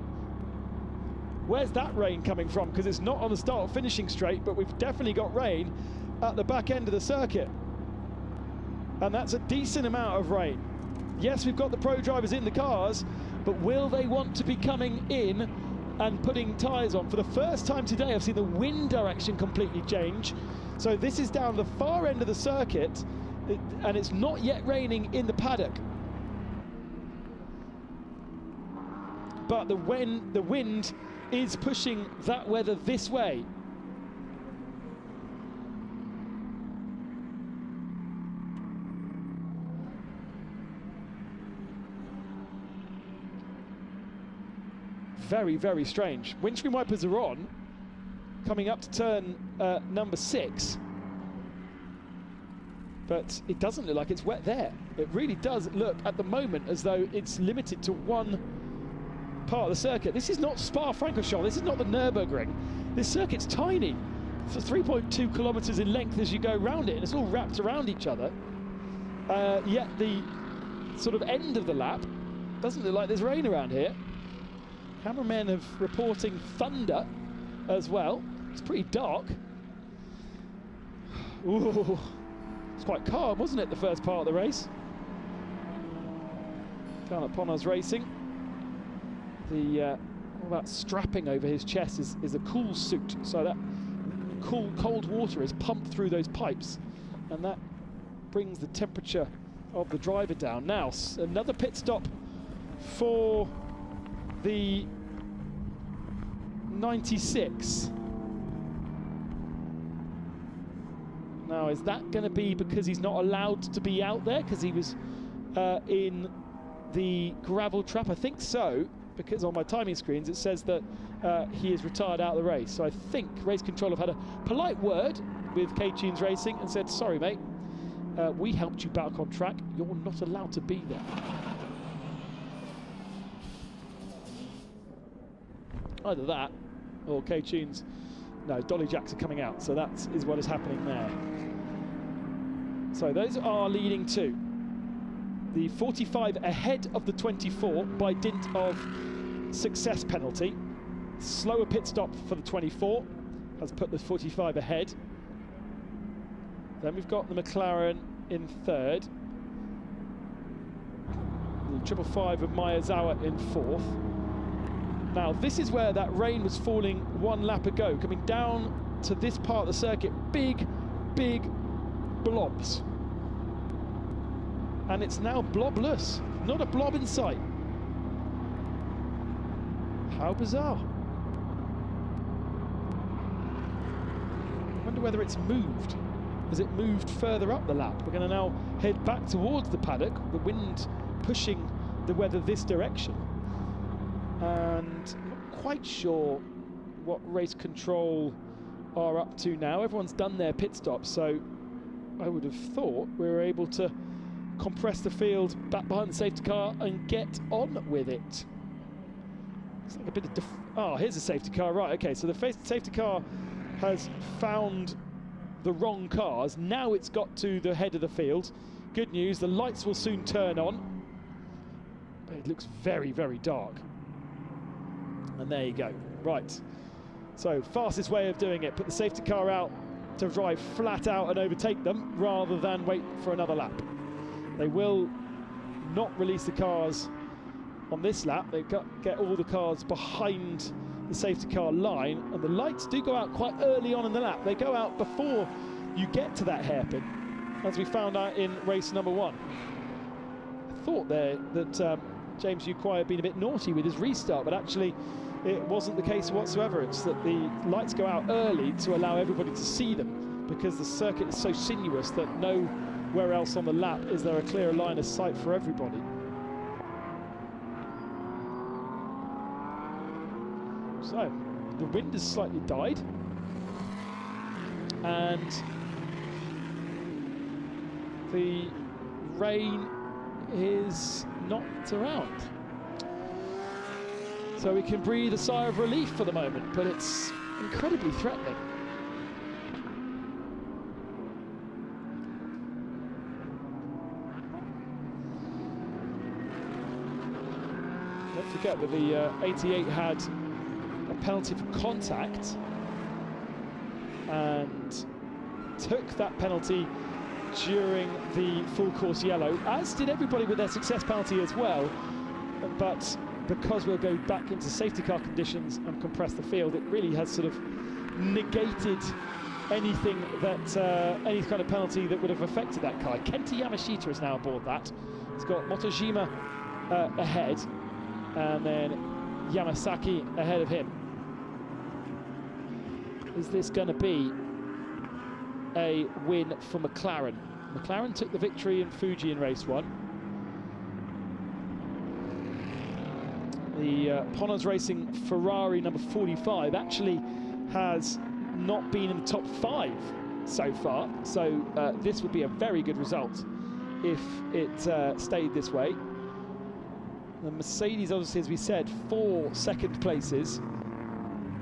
Where's that rain coming from? Because it's not on the start finishing straight, but we've definitely got rain at the back end of the circuit. And that's a decent amount of rain. Yes, we've got the pro drivers in the cars, but will they want to be coming in and putting tyres on? For the first time today, I've seen the wind direction completely change. So this is down the far end of the circuit, and it's not yet raining in the paddock. But the wind is pushing that weather this way. Very, very strange. Windscreen wipers are on, coming up to turn number 6. But it doesn't look like it's wet there. It really does look at the moment as though it's limited to one part of the circuit. This is not Spa-Francorchamps, this is not the Nürburgring. This circuit's tiny. It's 3.2 kilometers in length as you go around it, and it's all wrapped around each other. Yet the sort of end of the lap doesn't look like there's rain around here. Cameramen have reporting thunder as well. It's pretty dark. Ooh, it's quite calm, wasn't it, the first part of the race? Carl Ponas Racing. All that strapping over his chest is a cool suit, so that cold water is pumped through those pipes, and that brings the temperature of the driver down. Now, another pit stop for the 96. Now, is that going to be because he's not allowed to be out there because he was in the gravel trap? I think so, because on my timing screens it says that he is retired out of the race. So I think race control have had a polite word with K-Tunes Racing and said, sorry mate, we helped you back on track, you're not allowed to be there. Either that or K-Tunes, no, Dolly Jacks are coming out, so that is what is happening there. So those are leading two. The 45 ahead of the 24 by dint of success penalty. Slower pit stop for the 24 has put the 45 ahead. Then we've got the McLaren in third. The 555 of Miyazawa in fourth. Now this is where that rain was falling one lap ago, coming down to this part of the circuit, big blobs. And it's now blobless, not a blob in sight. How bizarre. I wonder whether it's moved. Has it moved further up the lap? We're going to now head back towards the paddock, the wind pushing the weather this direction. And I'm not quite sure what race control are up to now. Everyone's done their pit stop, so I would have thought we were able to compress the field back behind the safety car and get on with it. Looks like a bit of oh, here's a safety car, right, okay, so the safety car has found the wrong cars. Now it's got to the head of the field. Good news, the lights will soon turn on. But it looks very, very dark. And there you go, right. So, fastest way of doing it, put the safety car out to drive flat out and overtake them rather than wait for another lap. They will not release the cars on this lap. They get all the cars behind the safety car line, and the lights do go out quite early on in the lap. They go out before you get to that hairpin, as we found out in race number 1. I thought there that James Ukwai had been a bit naughty with his restart, but actually it wasn't the case whatsoever. It's that the lights go out early to allow everybody to see them, because the circuit is so sinuous that nowhere else on the lap is there a clear line of sight for everybody. So, the wind has slightly died, and the rain is not around. So we can breathe a sigh of relief for the moment, but it's incredibly threatening. Don't forget that the 88 had a penalty for contact and took that penalty during the full course yellow, as did everybody with their success penalty as well. But because we'll go back into safety car conditions and compress the field, it really has sort of negated anything that any kind of penalty that would have affected that car. Kenta Yamashita is now aboard that. He's got Motojima ahead, and then Yamasaki ahead of him. Is this going to be a win for McLaren? McLaren took the victory in Fuji in race 1. The Ponos Racing Ferrari number 45 actually has not been in the top 5 so far, so this would be a very good result if it stayed this way. The Mercedes, obviously, as we said, 4 second places,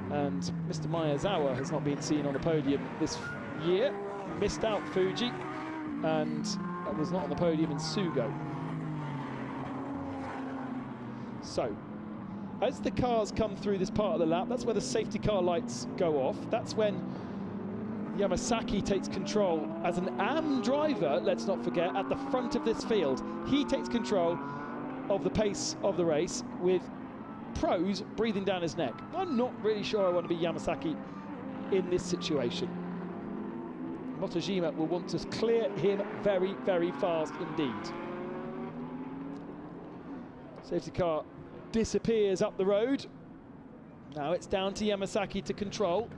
and Mr. Miyazawa has not been seen on the podium this year. Missed out Fuji, and was not on the podium in Sugo. So, as the cars come through this part of the lap, that's where the safety car lights go off. That's when Yamasaki takes control as an AM driver, let's not forget, at the front of this field. He takes control of the pace of the race, with pros breathing down his neck. I'm not really sure I want to be Yamasaki in this situation. Motojima will want to clear him very, very fast indeed. Safety car disappears up the road. Now it's down to Yamasaki to control.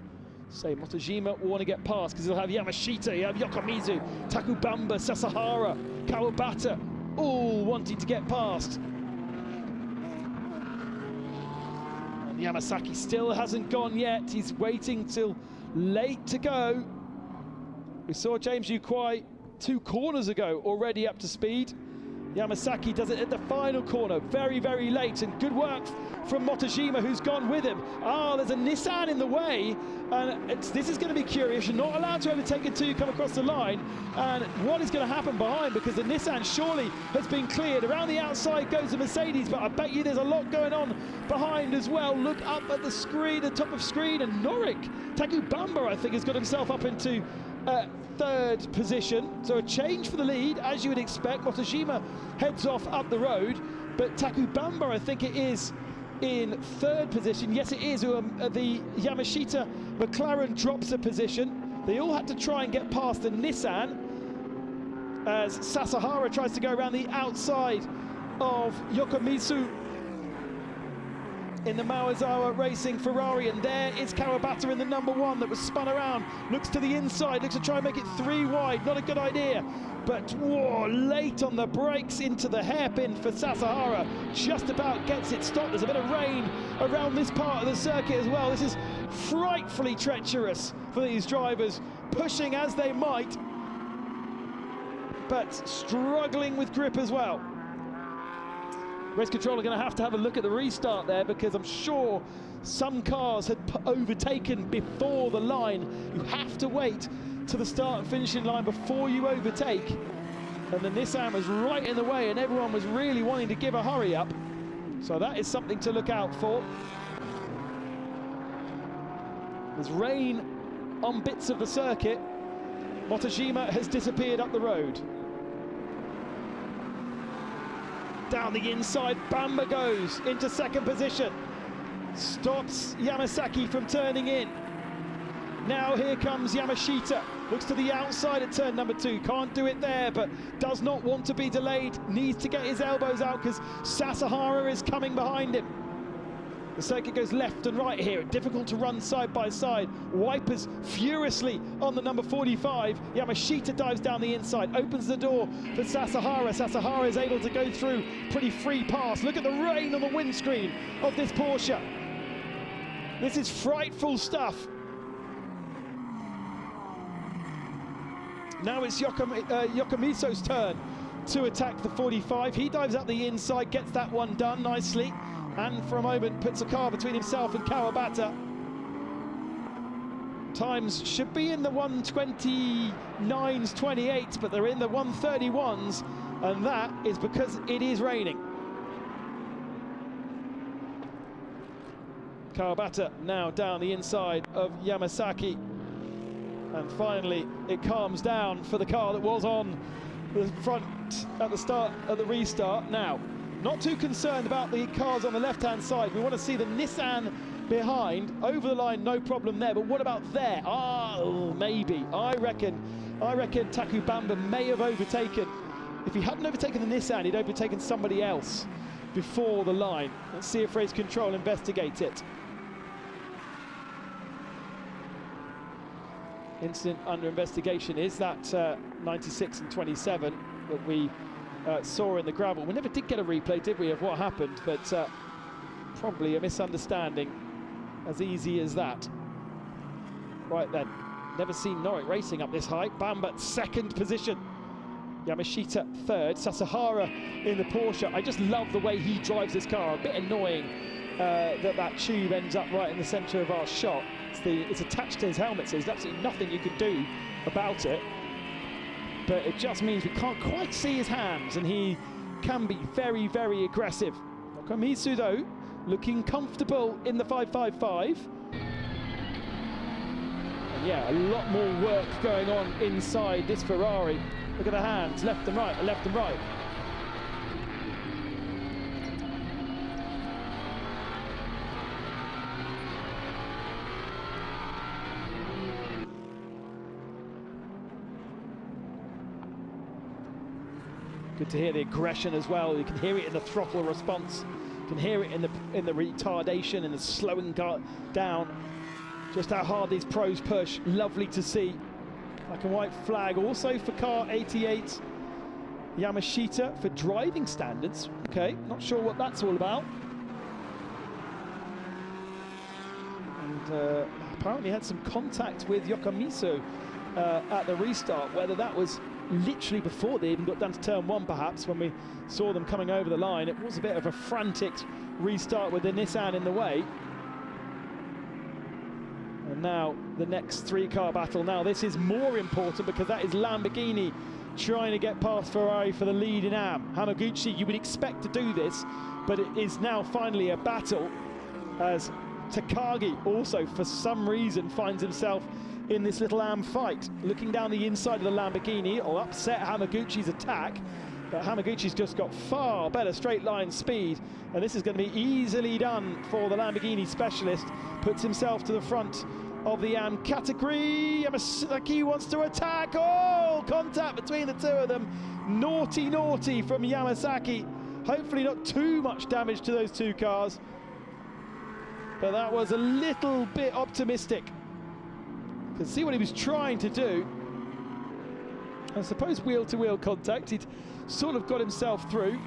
So Motojima will want to get past, because he'll have Yamashita, he'll have Yokomizu, Takubamba, Sasahara, Kawabata, all wanting to get past. And Yamasaki still hasn't gone yet. He's waiting till late to go. We saw James Ukwai 2 corners ago already up to speed. Yamasaki does it at the final corner, very, very late, and good work from Motojima, who's gone with him. Ah, there's a Nissan in the way, and this is going to be curious. You're not allowed to overtake until you come across the line, and what is going to happen behind, because the Nissan surely has been cleared. Around the outside goes the Mercedes, but I bet you there's a lot going on behind as well. Look up at the screen, the top of screen, and Norik Takubamba, I think, has got himself up into 3rd position, so a change for the lead, as you would expect. Motojima heads off up the road, but Takubamba, I think it is, in 3rd position. Yes, it is. The Yamashita McLaren drops a position. They all had to try and get past the Nissan, as Sasahara tries to go around the outside of Yokomizu. in the Maezawa Racing Ferrari, and there is Kawabata in the number 1 that was spun around, looks to the inside, looks to try and make it 3 wide, not a good idea, but whoa, late on the brakes into the hairpin for Sasahara, just about gets it stopped. There's a bit of rain around this part of the circuit as well. This is frightfully treacherous for these drivers, pushing as they might, but struggling with grip as well. Race control are going to have a look at the restart there, because I'm sure some cars had overtaken before the line. You have to wait to the start and finishing line before you overtake. And the Nissan was right in the way, and everyone was really wanting to give a hurry up. So that is something to look out for. There's rain on bits of the circuit. Motojima has disappeared up the road. Down the inside, Bamba goes into 2nd position. Stops Yamasaki from turning in. Now here comes Yamashita. Looks to the outside at turn number 2. Can't do it there, but does not want to be delayed. Needs to get his elbows out because Sasahara is coming behind him. The circuit goes left and right here. Difficult to run side by side. Wipers furiously on the number 45. Yamashita dives down the inside, opens the door for Sasahara. Sasahara is able to go through pretty free pass. Look at the rain on the windscreen of this Porsche. This is frightful stuff. Now it's Yokomiso's turn to attack the 45. He dives up the inside, gets that one done nicely, and for a moment puts a car between himself and Kawabata. Times should be in the 129s, 28s, but they're in the 131s, and that is because it is raining. Kawabata now down the inside of Yamasaki, and finally it calms down for the car that was on the front at the start of the restart. Now, not too concerned about the cars on the left-hand side. We want to see the Nissan behind. Over the line, no problem there. But what about there? Oh, maybe. I reckon Taku Bamba may have overtaken. If he hadn't overtaken the Nissan, he'd overtaken somebody else before the line. Let's see if race control investigates it. Incident under investigation is that 96 and 27 that we saw in the gravel. We never did get a replay, did we, of what happened, but probably a misunderstanding, as easy as that. Right then, never seen Norwich racing up this high. Bamba 2nd position, Yamashita 3rd, Sasahara in the Porsche. I just love the way he drives this car. A bit annoying that tube ends up right in the centre of our shot. It's attached to his helmet, so there's absolutely nothing you could do about it. But it just means we can't quite see his hands, and he can be very, very aggressive. Okamisu, though, looking comfortable in the 555. And yeah, a lot more work going on inside this Ferrari. Look at the hands, left and right, left and right. Good to hear the aggression as well. You can hear it in the throttle response. You can hear it in the retardation and the slowing down. Just how hard these pros push. Lovely to see. Black and white flag also for car 88. Yamashita for driving standards. Okay, not sure what that's all about. And apparently had some contact with Yokomiso at the restart. Whether that was literally before they even got down to turn 1, perhaps, when we saw them coming over the line. It was a bit of a frantic restart with the Nissan in the way. And now the next 3-car battle. Now this is more important because that is Lamborghini trying to get past Ferrari for the lead in AM. Hamaguchi, you would expect to do this, but it is now finally a battle as Takagi also, for some reason, finds himself in this little AM fight. Looking down the inside of the Lamborghini, it'll upset Hamaguchi's attack, but Hamaguchi's just got far better straight line speed, and this is going to be easily done for the Lamborghini specialist. Puts himself to the front of the AM category. Yamasaki wants to attack. Oh, contact between the two of them. Naughty, naughty from Yamasaki. Hopefully not too much damage to those two cars. but that was a little bit optimistic. You can see what he was trying to do. I suppose wheel-to-wheel contact, he'd sort of got himself through.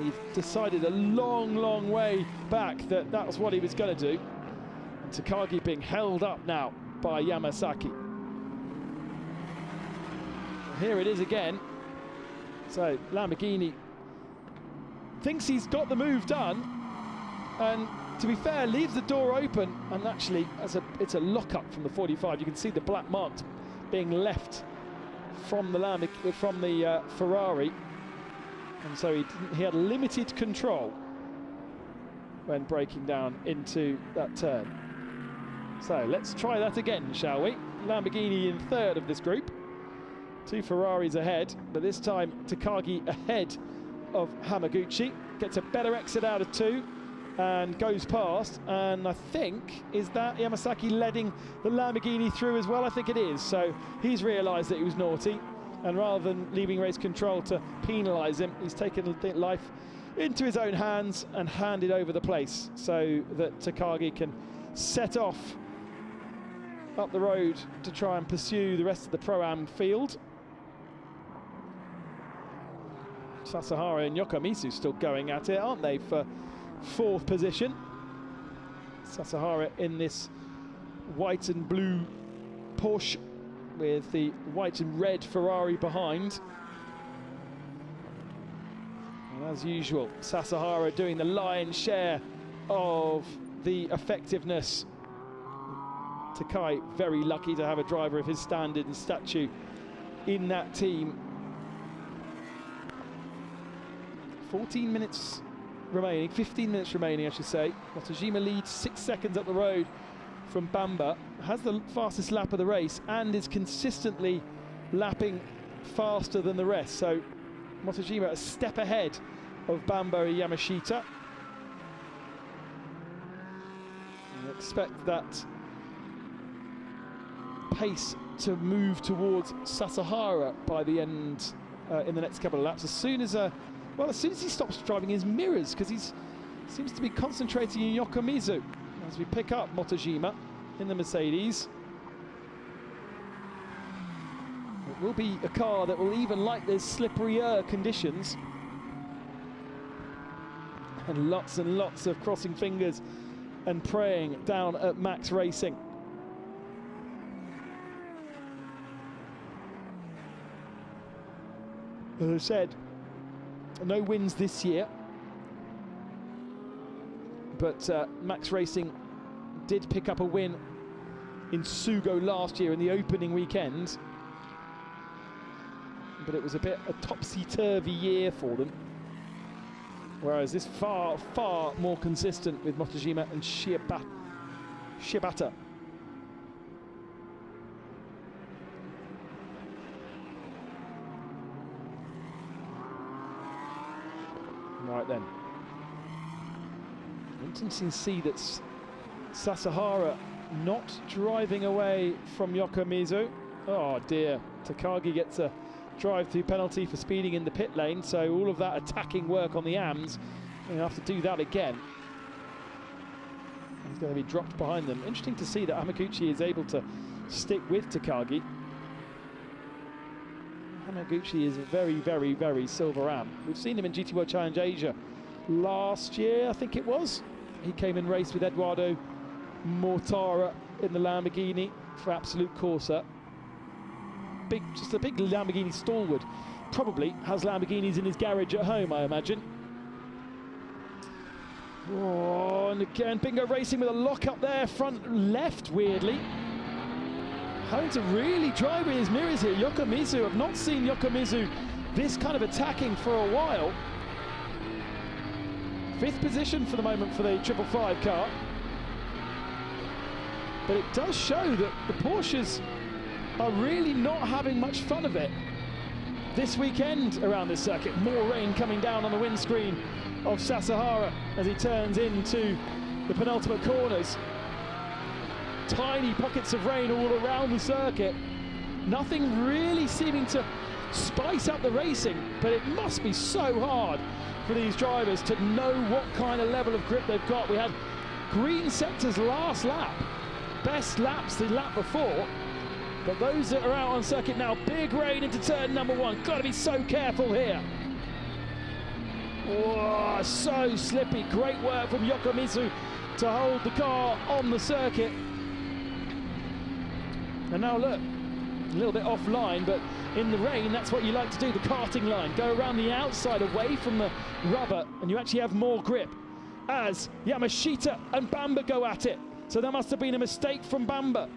He decided a long way back that that was what he was going to do. And Takagi being held up now by Yamasaki. Here it is again. So Lamborghini thinks he's got the move done, and to be fair, leaves the door open, and actually it's a lock-up from the 45. You can see the black marks being left from the Ferrari, and so he had limited control when breaking down into that turn. So let's try that again, shall we? Lamborghini in third of this group, 2 Ferraris ahead, but this time Takagi ahead of Hamaguchi, gets a better exit out of 2 and goes past, and I think, is that Yamasaki letting the Lamborghini through as well? I think it is. So he's realised that he was naughty, and rather than leaving race control to penalise him, he's taken life into his own hands and handed over the place so that Takagi can set off up the road to try and pursue the rest of the Pro-Am field. Sasahara and Yokomizu still going at it, aren't they, for 4th position. Sasahara in this white and blue Porsche with the white and red Ferrari behind. And as usual, Sasahara doing the lion's share of the effectiveness. Takai very lucky to have a driver of his standard and stature in that team. 14 minutes remaining, 15 minutes remaining, I should say. Motojima leads 6 seconds up the road from Bamba, has the fastest lap of the race, and is consistently lapping faster than the rest. So Motojima a step ahead of Bamba and Yamashita. I expect that pace to move towards Sasahara by the end in the next couple of laps. As soon as he stops driving his mirrors, because he seems to be concentrating on Yokomizu as we pick up Motojima in the Mercedes. It will be a car that will even like there's slipperier conditions. And lots of crossing fingers and praying down at Max Racing. As I said, no wins this year, but Max Racing did pick up a win in Sugo last year in the opening weekend, but it was a bit a topsy-turvy year for them, whereas this far more consistent with Motojima and Shibata. Right then, interesting to see that Sasahara not driving away from Yokomizu. Oh dear, Takagi gets a drive-through penalty for speeding in the pit lane, so all of that attacking work on the AMs, and have to do that again. He's going to be dropped behind them. Interesting to see that Hamaguchi is able to stick with Takagi. Hamaguchi is a very silver am. We've seen him in GT World Challenge Asia last year, I think it was. He came and raced with Eduardo Mortara in the Lamborghini for Absolute Corsa. Just a big Lamborghini stalwart. Probably has Lamborghinis in his garage at home, I imagine. Oh, and again, Bingo Racing with a lock up there, front left, weirdly. Having to really drive with his mirrors here. Yokomizu, I've not seen Yokomizu this kind of attacking for a while. 5th position for the moment for the 555 car. But it does show that the Porsches are really not having much fun of it this weekend around this circuit. More rain coming down on the windscreen of Sasahara as he turns into the penultimate corners. Tiny pockets of rain all around the circuit. Nothing really seeming to spice up the racing, but it must be so hard for these drivers to know what kind of level of grip they've got. We had green sector's last lap. Best laps the lap before. But those that are out on circuit now, big rain into turn number 1. Got to be so careful here. Whoa, so slippy. Great work from Yokomizu to hold the car on the circuit. And now look, a little bit offline, but in the rain, that's what you like to do, the karting line. Go around the outside, away from the rubber, and you actually have more grip. As Yamashita and Bamba go at it. So there must have been a mistake from Bamba.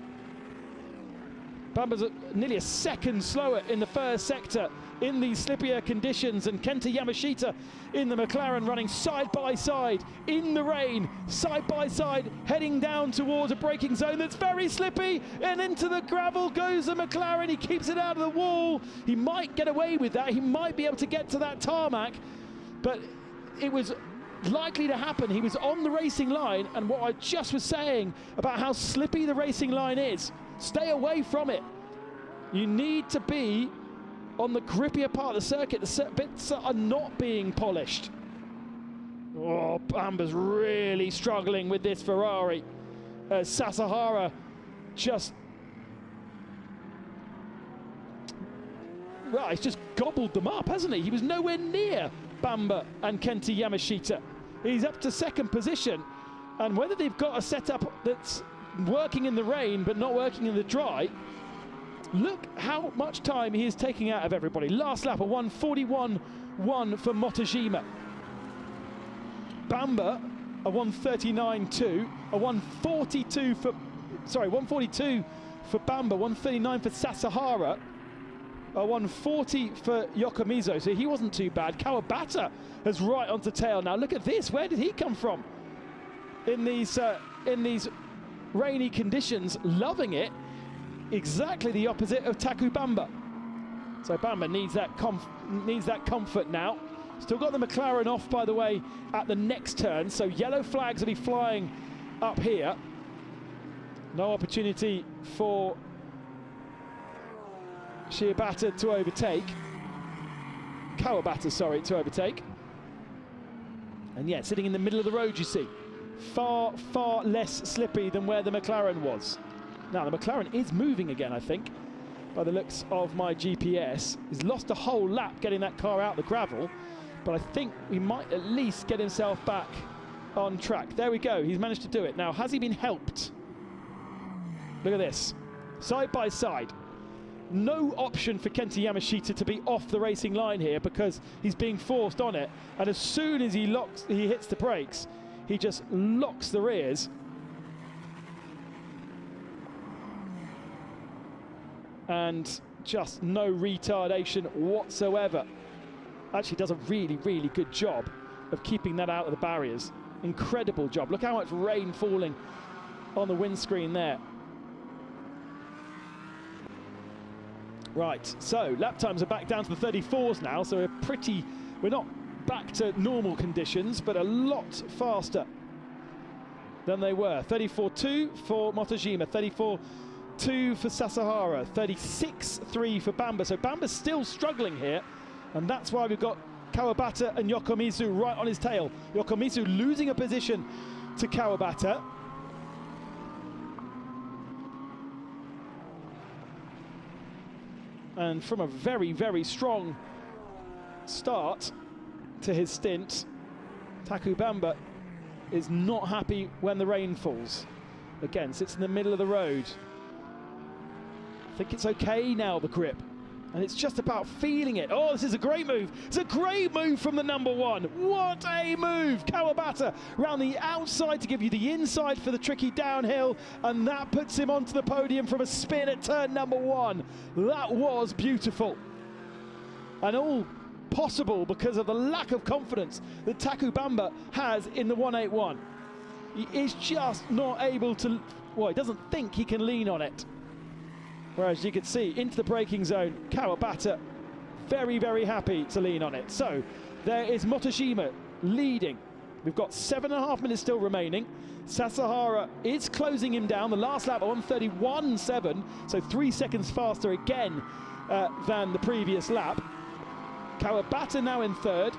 Bamba's nearly a second slower in the first sector in these slippier conditions, and Kenta Yamashita in the McLaren running side by side in the rain, side by side, heading down towards a braking zone that's very slippy, and into the gravel goes the McLaren. He keeps it out of the wall. He might get away with that. He might be able to get to that tarmac, but it was likely to happen. He was on the racing line, and what I just was saying about how slippy the racing line is, stay away from it. You need to be on the grippier part of the circuit. The bits are not being polished. Oh, Bamba's really struggling with this Ferrari. Sasahara just, well, he's just gobbled them up, hasn't he? He was nowhere near Bamba and Kenta Yamashita. He's up to second position, and whether they've got a setup that's working in the rain but not working in the dry, look how much time he is taking out of everybody. Last lap, a 1:41.1 for Motojima. Bamba, a 1:39.2, a 1:42 for, sorry, 1:42 for Bamba, 1:39 for Sasahara, a 1:40 for Yokomizu, so he wasn't too bad. Kawabata has right onto tail. Now look at this, where did he come from? In these rainy conditions, loving it. Exactly the opposite of Taku Bamba. So Bamba needs that comfort now. Still got the McLaren off, by the way, at the next turn, so yellow flags will be flying up here. No opportunity for Kawabata to overtake. To overtake. And yeah, sitting in the middle of the road, you see. Far, far less slippy than where the McLaren was. Now, the McLaren is moving again, I think, by the looks of my GPS. He's lost a whole lap getting that car out the gravel, but I think he might at least get himself back on track. There we go, he's managed to do it. Now, has he been helped? Look at this, side by side. No option for Kenta Yamashita to be off the racing line here because he's being forced on it, and as soon as he hits the brakes, he just locks the rears. And just no retardation whatsoever. Actually does a really, really good job of keeping that out of the barriers. Incredible job. Look how much rain falling on the windscreen there. Right, so lap times are back down to the 34s now, so we're not back to normal conditions, but a lot faster than they were. 34.2 for Motojima, 34.2 for Sasahara, 36.3 for Bamba. So Bamba's still struggling here, and that's why we've got Kawabata and Yokomizu right on his tail. Yokomizu losing a position to Kawabata. And from a very, very strong start to his stint, Taku Bamba is not happy when the rain falls. Again, sits in the middle of the road. I think it's okay now, the grip. And it's just about feeling it. Oh, this is a great move. It's a great move from the number one. What a move. Kawabata round the outside to give you the inside for the tricky downhill. And that puts him onto the podium from a spin at turn number one. That was beautiful. And all possible because of the lack of confidence that Taku Bamba has in the 181. He is just not able to, well, he doesn't think he can lean on it. Whereas you can see into the braking zone, Kawabata very, very happy to lean on it. So there is Motojima leading. We've got 7.5 minutes still remaining. Sasahara is closing him down. The last lap, 1:31.7, so 3 seconds faster again than the previous lap. Kawabata now in third.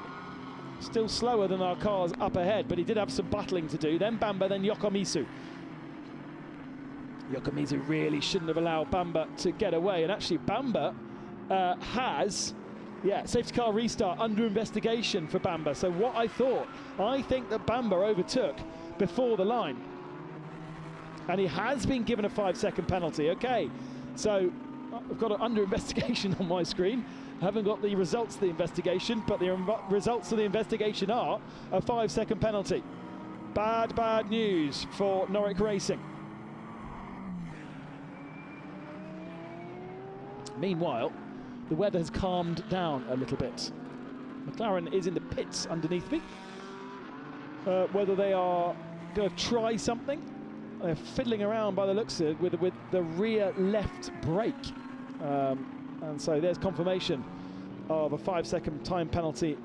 Still slower than our cars up ahead, but he did have some battling to do. Then Bamba, then Yokomizu. Yokomizu really shouldn't have allowed Bamba to get away. And actually, Bamba has, safety car restart under investigation for Bamba. So what I think that Bamba overtook before the line. And he has been given a 5-second penalty. Okay, so I've got it under investigation on my screen. I haven't got the results of the investigation, but the results of the investigation are a 5-second penalty. Bad news for Norwich Racing. Meanwhile, the weather has calmed down a little bit. McLaren is in the pits underneath me. Whether they are going to try something, they're fiddling around by the looks of it with the rear left brake. And so there's confirmation of a 5-second time penalty.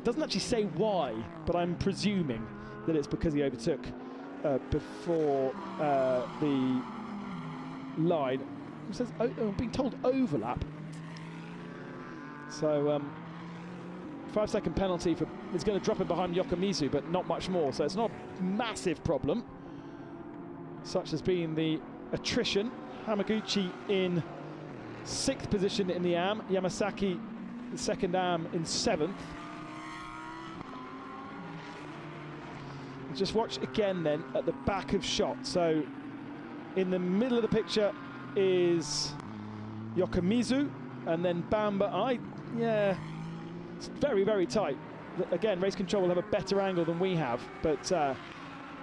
Doesn't actually say why, but I'm presuming that it's because he overtook before the line. It says, I'm being told overlap. So 5-second penalty for, it's going to drop him behind Yokomizu, but not much more. So it's not a massive problem. Such as being the attrition. Hamaguchi in 6th position in the AM. Yamasaki, the 2nd AM, in 7th. Just watch again then at the back of shot. So in the middle of the picture is Yokomizu, and then Bamba. It's very tight. Again, Race Control will have a better angle than we have, but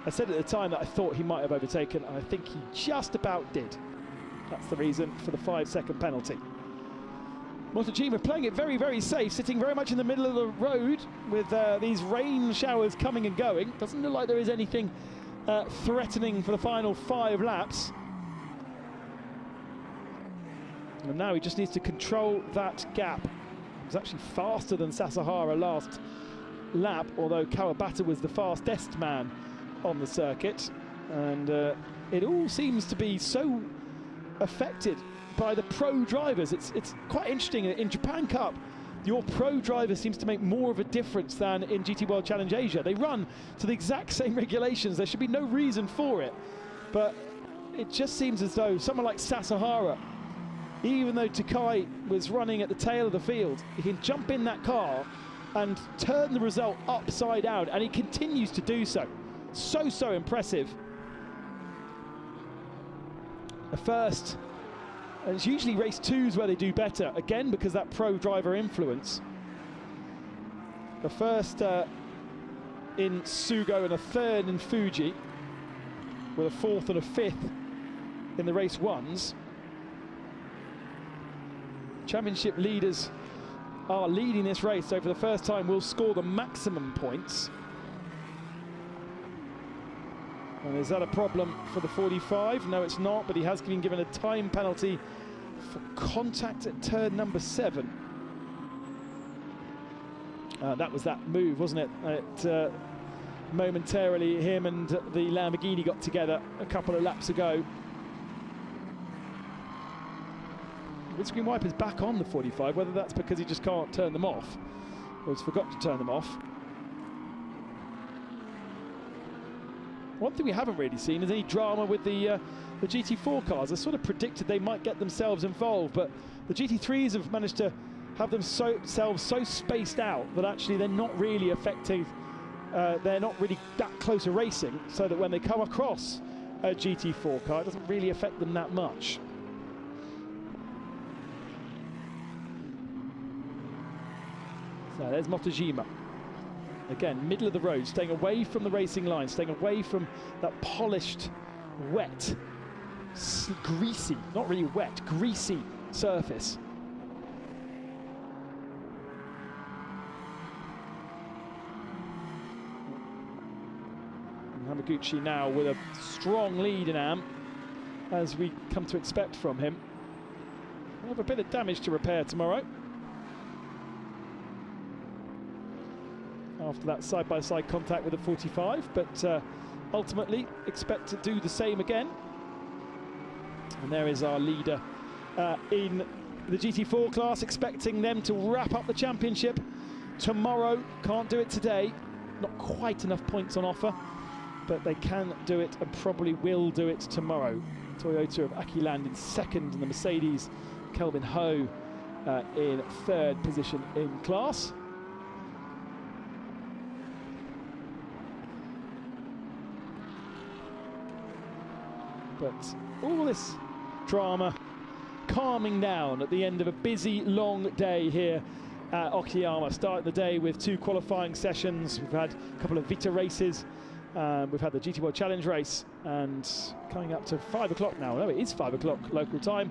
I said at the time that I thought he might have overtaken, and I think he just about did. That's the reason for the 5-second penalty. MotoGP playing it very safe, sitting very much in the middle of the road with these rain showers coming and going. Doesn't look like there is anything threatening for the final 5 laps. And now he just needs to control that gap. He was actually faster than Sasahara last lap, although Kawabata was the fastest man on the circuit. And it all seems to be so affected by the pro drivers. It's quite interesting. In Japan Cup, your pro driver seems to make more of a difference than in GT World Challenge Asia. They run to the exact same regulations. There should be no reason for it. But it just seems as though someone like Sasahara, even though Takai was running at the tail of the field, he can jump in that car and turn the result upside down, and he continues to do so. So impressive. The first, and it's usually race 2s where they do better, again because that pro driver influence. The first in Sugo and a 3rd in Fuji, with a 4th and a 5th in the race 1s. Championship leaders are leading this race, so for the first time will score the maximum points. And is that a problem for the 45? No, it's not, but he has been given a time penalty for contact at turn number 7. That was that move, wasn't it? Momentarily, him and the Lamborghini got together a couple of laps ago. Windscreen wipers back on the 45, whether that's because he just can't turn them off or has forgot to turn them off. One thing we haven't really seen is any drama with the GT4 cars. I sort of predicted they might get themselves involved, but the GT3s have managed to have themselves so spaced out that actually they're not really affecting, they're not really that close to racing, so that when they come across a GT4 car, it doesn't really affect them that much. So there's Motojima. Again, middle of the road, staying away from the racing line, staying away from that polished, wet, greasy, not really wet, greasy surface. And Hamaguchi now with a strong lead in AM, as we come to expect from him. We'll have a bit of damage to repair tomorrow. After that side-by-side contact with the 45, but ultimately expect to do the same again. And there is our leader in the GT4 class, expecting them to wrap up the championship tomorrow. Can't do it today. Not quite enough points on offer, but they can do it and probably will do it tomorrow. Toyota of Akiland in second, and the Mercedes, Kelvin Ho, in third position in class. But all this drama calming down at the end of a busy, long day here at Okayama. Starting the day with 2 qualifying sessions. We've had a couple of Vita races. We've had the GT World Challenge race, and coming up to 5 o'clock now. No, it is 5 o'clock local time.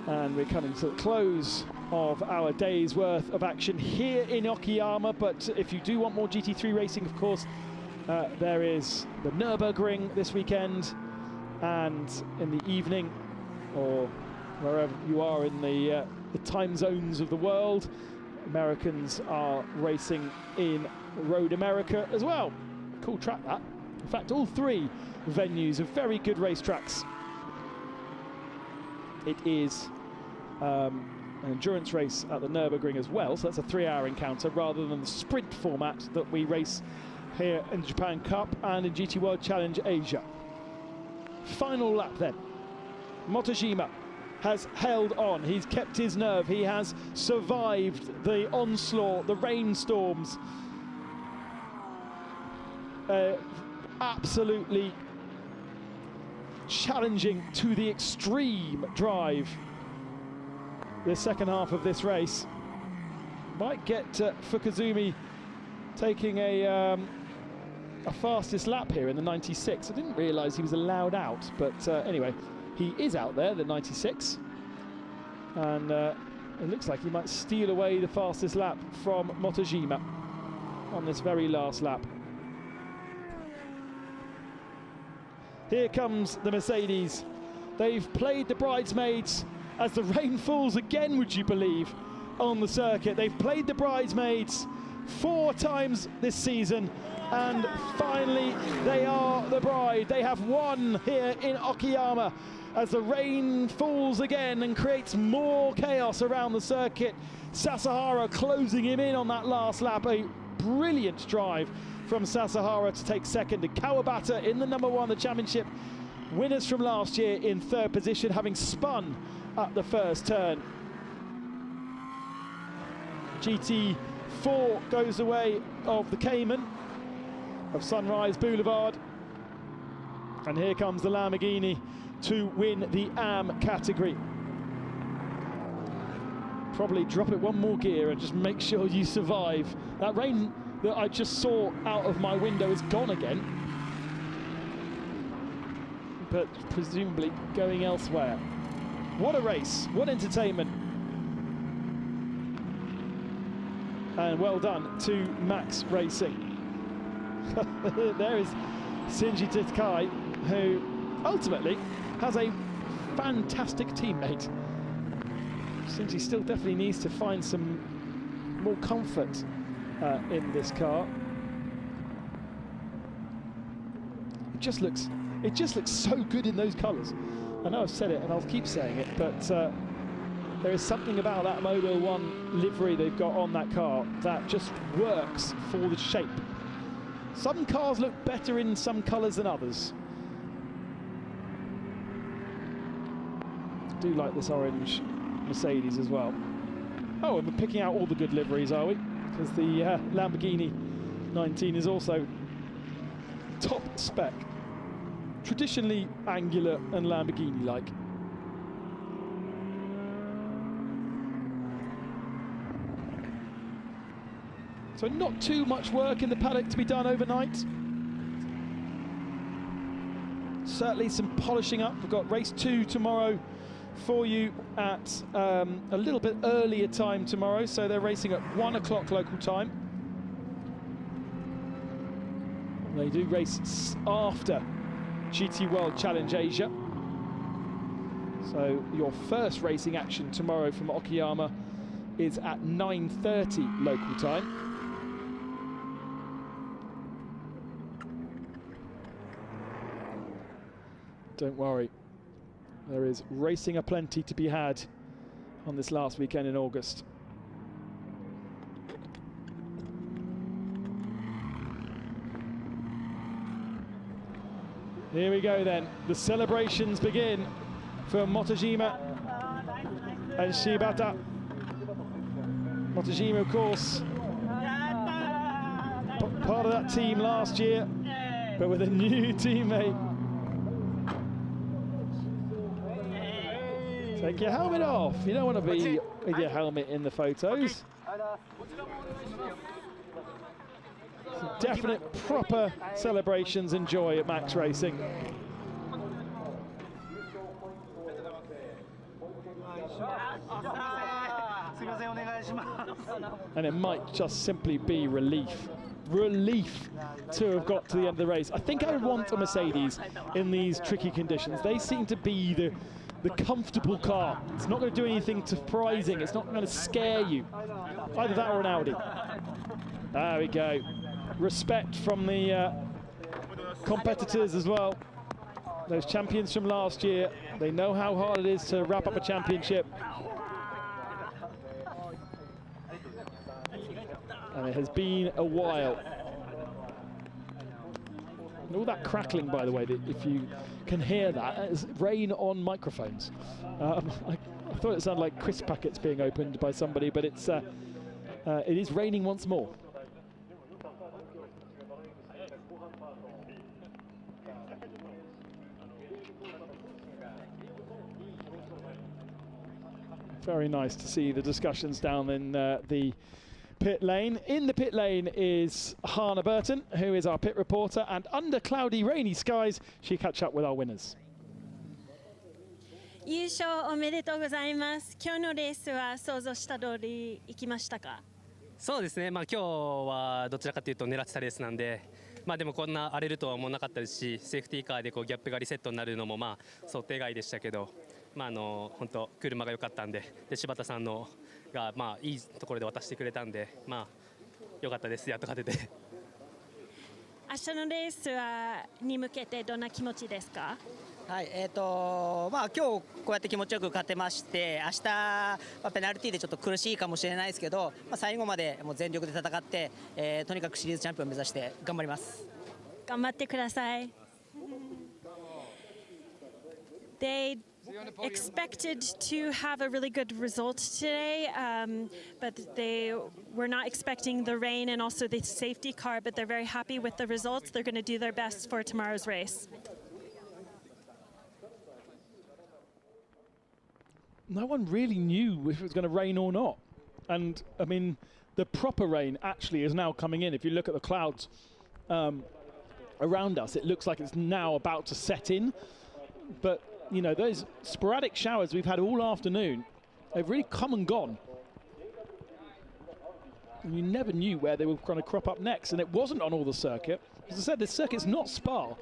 And we're coming to the close of our day's worth of action here in Okayama. But if you do want more GT3 racing, of course, there is the Nürburgring this weekend, and in the evening, or wherever you are in the time zones of the world, Americans are racing in Road America as well. Cool track, that. In fact, all 3 venues are very good racetracks. It is an endurance race at the Nürburgring as well, so that's a 3-hour encounter rather than the sprint format that we race here in the Japan Cup and in GT World Challenge Asia. Final lap then. Motojima has held on. He's kept his nerve. He has survived the onslaught, the rainstorms. Absolutely challenging to the extreme drive the second half of this race. Might get Fukuzumi taking a fastest lap here in the 96. I didn't realise he was allowed out, but anyway, he is out there, the 96. And it looks like he might steal away the fastest lap from Motojima on this very last lap. Here comes the Mercedes. They've played the bridesmaids as the rain falls again, would you believe, on the circuit. They've played the bridesmaids 4 times this season, and finally they are the bride. They have won here in Okayama as the rain falls again and creates more chaos around the circuit. Sasahara closing him in on that last lap. A brilliant drive from Sasahara to take second, and Kawabata in the number 1, the championship winners from last year, in third position, having spun at the first turn. GT4 goes away of the Cayman of Sunrise Boulevard, and here comes the Lamborghini to win the AM category. Probably drop it 1 more gear and just make sure you survive. That rain that I just saw out of my window is gone again, but presumably going elsewhere. What a race, what entertainment. And well done to Max Racing. There is Shinji Takai, who ultimately has a fantastic teammate. Shinji still definitely needs to find some more comfort in this car. It just looks so good in those colours. I know I've said it and I'll keep saying it, but there is something about that Mobil 1 livery they've got on that car that just works for the shape. Some cars look better in some colours than others. I do like this orange Mercedes as well. Oh, and we're picking out all the good liveries, are we? Because the Lamborghini 19 is also top spec. Traditionally angular and Lamborghini-like. So not too much work in the paddock to be done overnight. Certainly some polishing up. We've got race 2 tomorrow for you at a little bit earlier time tomorrow. So they're racing at 1 o'clock local time. They do race after GT World Challenge Asia. So your first racing action tomorrow from Okayama is at 9:30 local time. Don't worry, there is racing aplenty to be had on this last weekend in August. Here we go then. The celebrations begin for Motojima and Shibata. Motojima, of course, part of that team last year, but with a new teammate. Take your helmet off. You don't want to be with your helmet in the photos. Some definite proper celebrations and joy at Max Racing. And it might just simply be relief to have got to the end of the race. I think I would want a Mercedes in these tricky conditions. They seem to be the comfortable car. It's not going to do anything surprising. It's not going to scare you. Either that or an Audi. There we go. Respect from the competitors as well. Those champions from last year, they know how hard it is to wrap up a championship. And it has been a while. And all that crackling, by the way, if you can hear that, is rain on microphones. I thought it sounded like crisp packets being opened by somebody, but it is raining once more. Very nice to see the discussions down in the pit lane. In the pit lane is Hannah Burton, who is our pit reporter, and under cloudy, rainy skies, she catch up with our winners. 優勝おめでとうございます。今日のレースは想像した通り行きましたか？そうですね。今日はどちらかというと狙ってたレースなんで、でもこんな荒れるとは思わなかったですし、セーフティーカーでギャップがリセットになるのも想定外でしたけど、本当車が良かったんで、柴田さんのがいいところで渡してくれたんで、良かったです。やっと勝てて。明日のレースに向けてどんな気持ちですか？はい、今日こうやって気持ちよく勝てまして、明日、ペナルティーでちょっと苦しいかもしれないですけど、最後までもう全力で戦って、とにかくシリーズチャンピオンを目指して頑張ります。頑張ってください。They expected to have a really good result today, but they were not expecting the rain and also the safety car, but they're very happy with the results. They're going to do their best for tomorrow's race. No one really knew if it was going to rain or not. And, I mean, the proper rain actually is now coming in. If you look at the clouds around us, it looks like it's now about to set in. But, you know, those sporadic showers we've had all afternoon, they've really come and gone. And you never knew where they were going to crop up next. And it wasn't on all the circuit. As I said, this circuit's not Spa.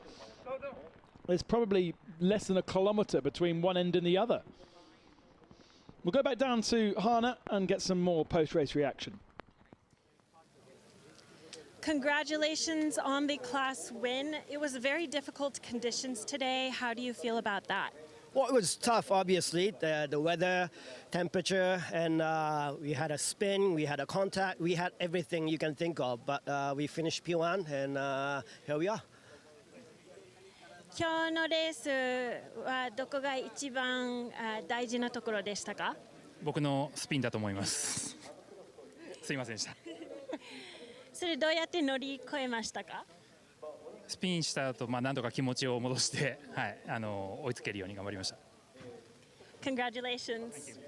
There's probably less than a kilometre between one end and the other. We'll go back down to Hannah and get some more post-race reaction. Congratulations on the class win. It was very difficult conditions today. How do you feel about that? Well, it was tough, obviously. The weather, temperature, and we had a spin, we had a contact, we had everything you can think of. But we finished P1, and here we are. 今日のレースはどこが一番大事なところでしたか？僕のスピンだと思います。すいませんでした。それどうやって乗り越えましたか？スピンした後、なんとか気持ちを戻して、追いつけるように頑張りました。Congratulations.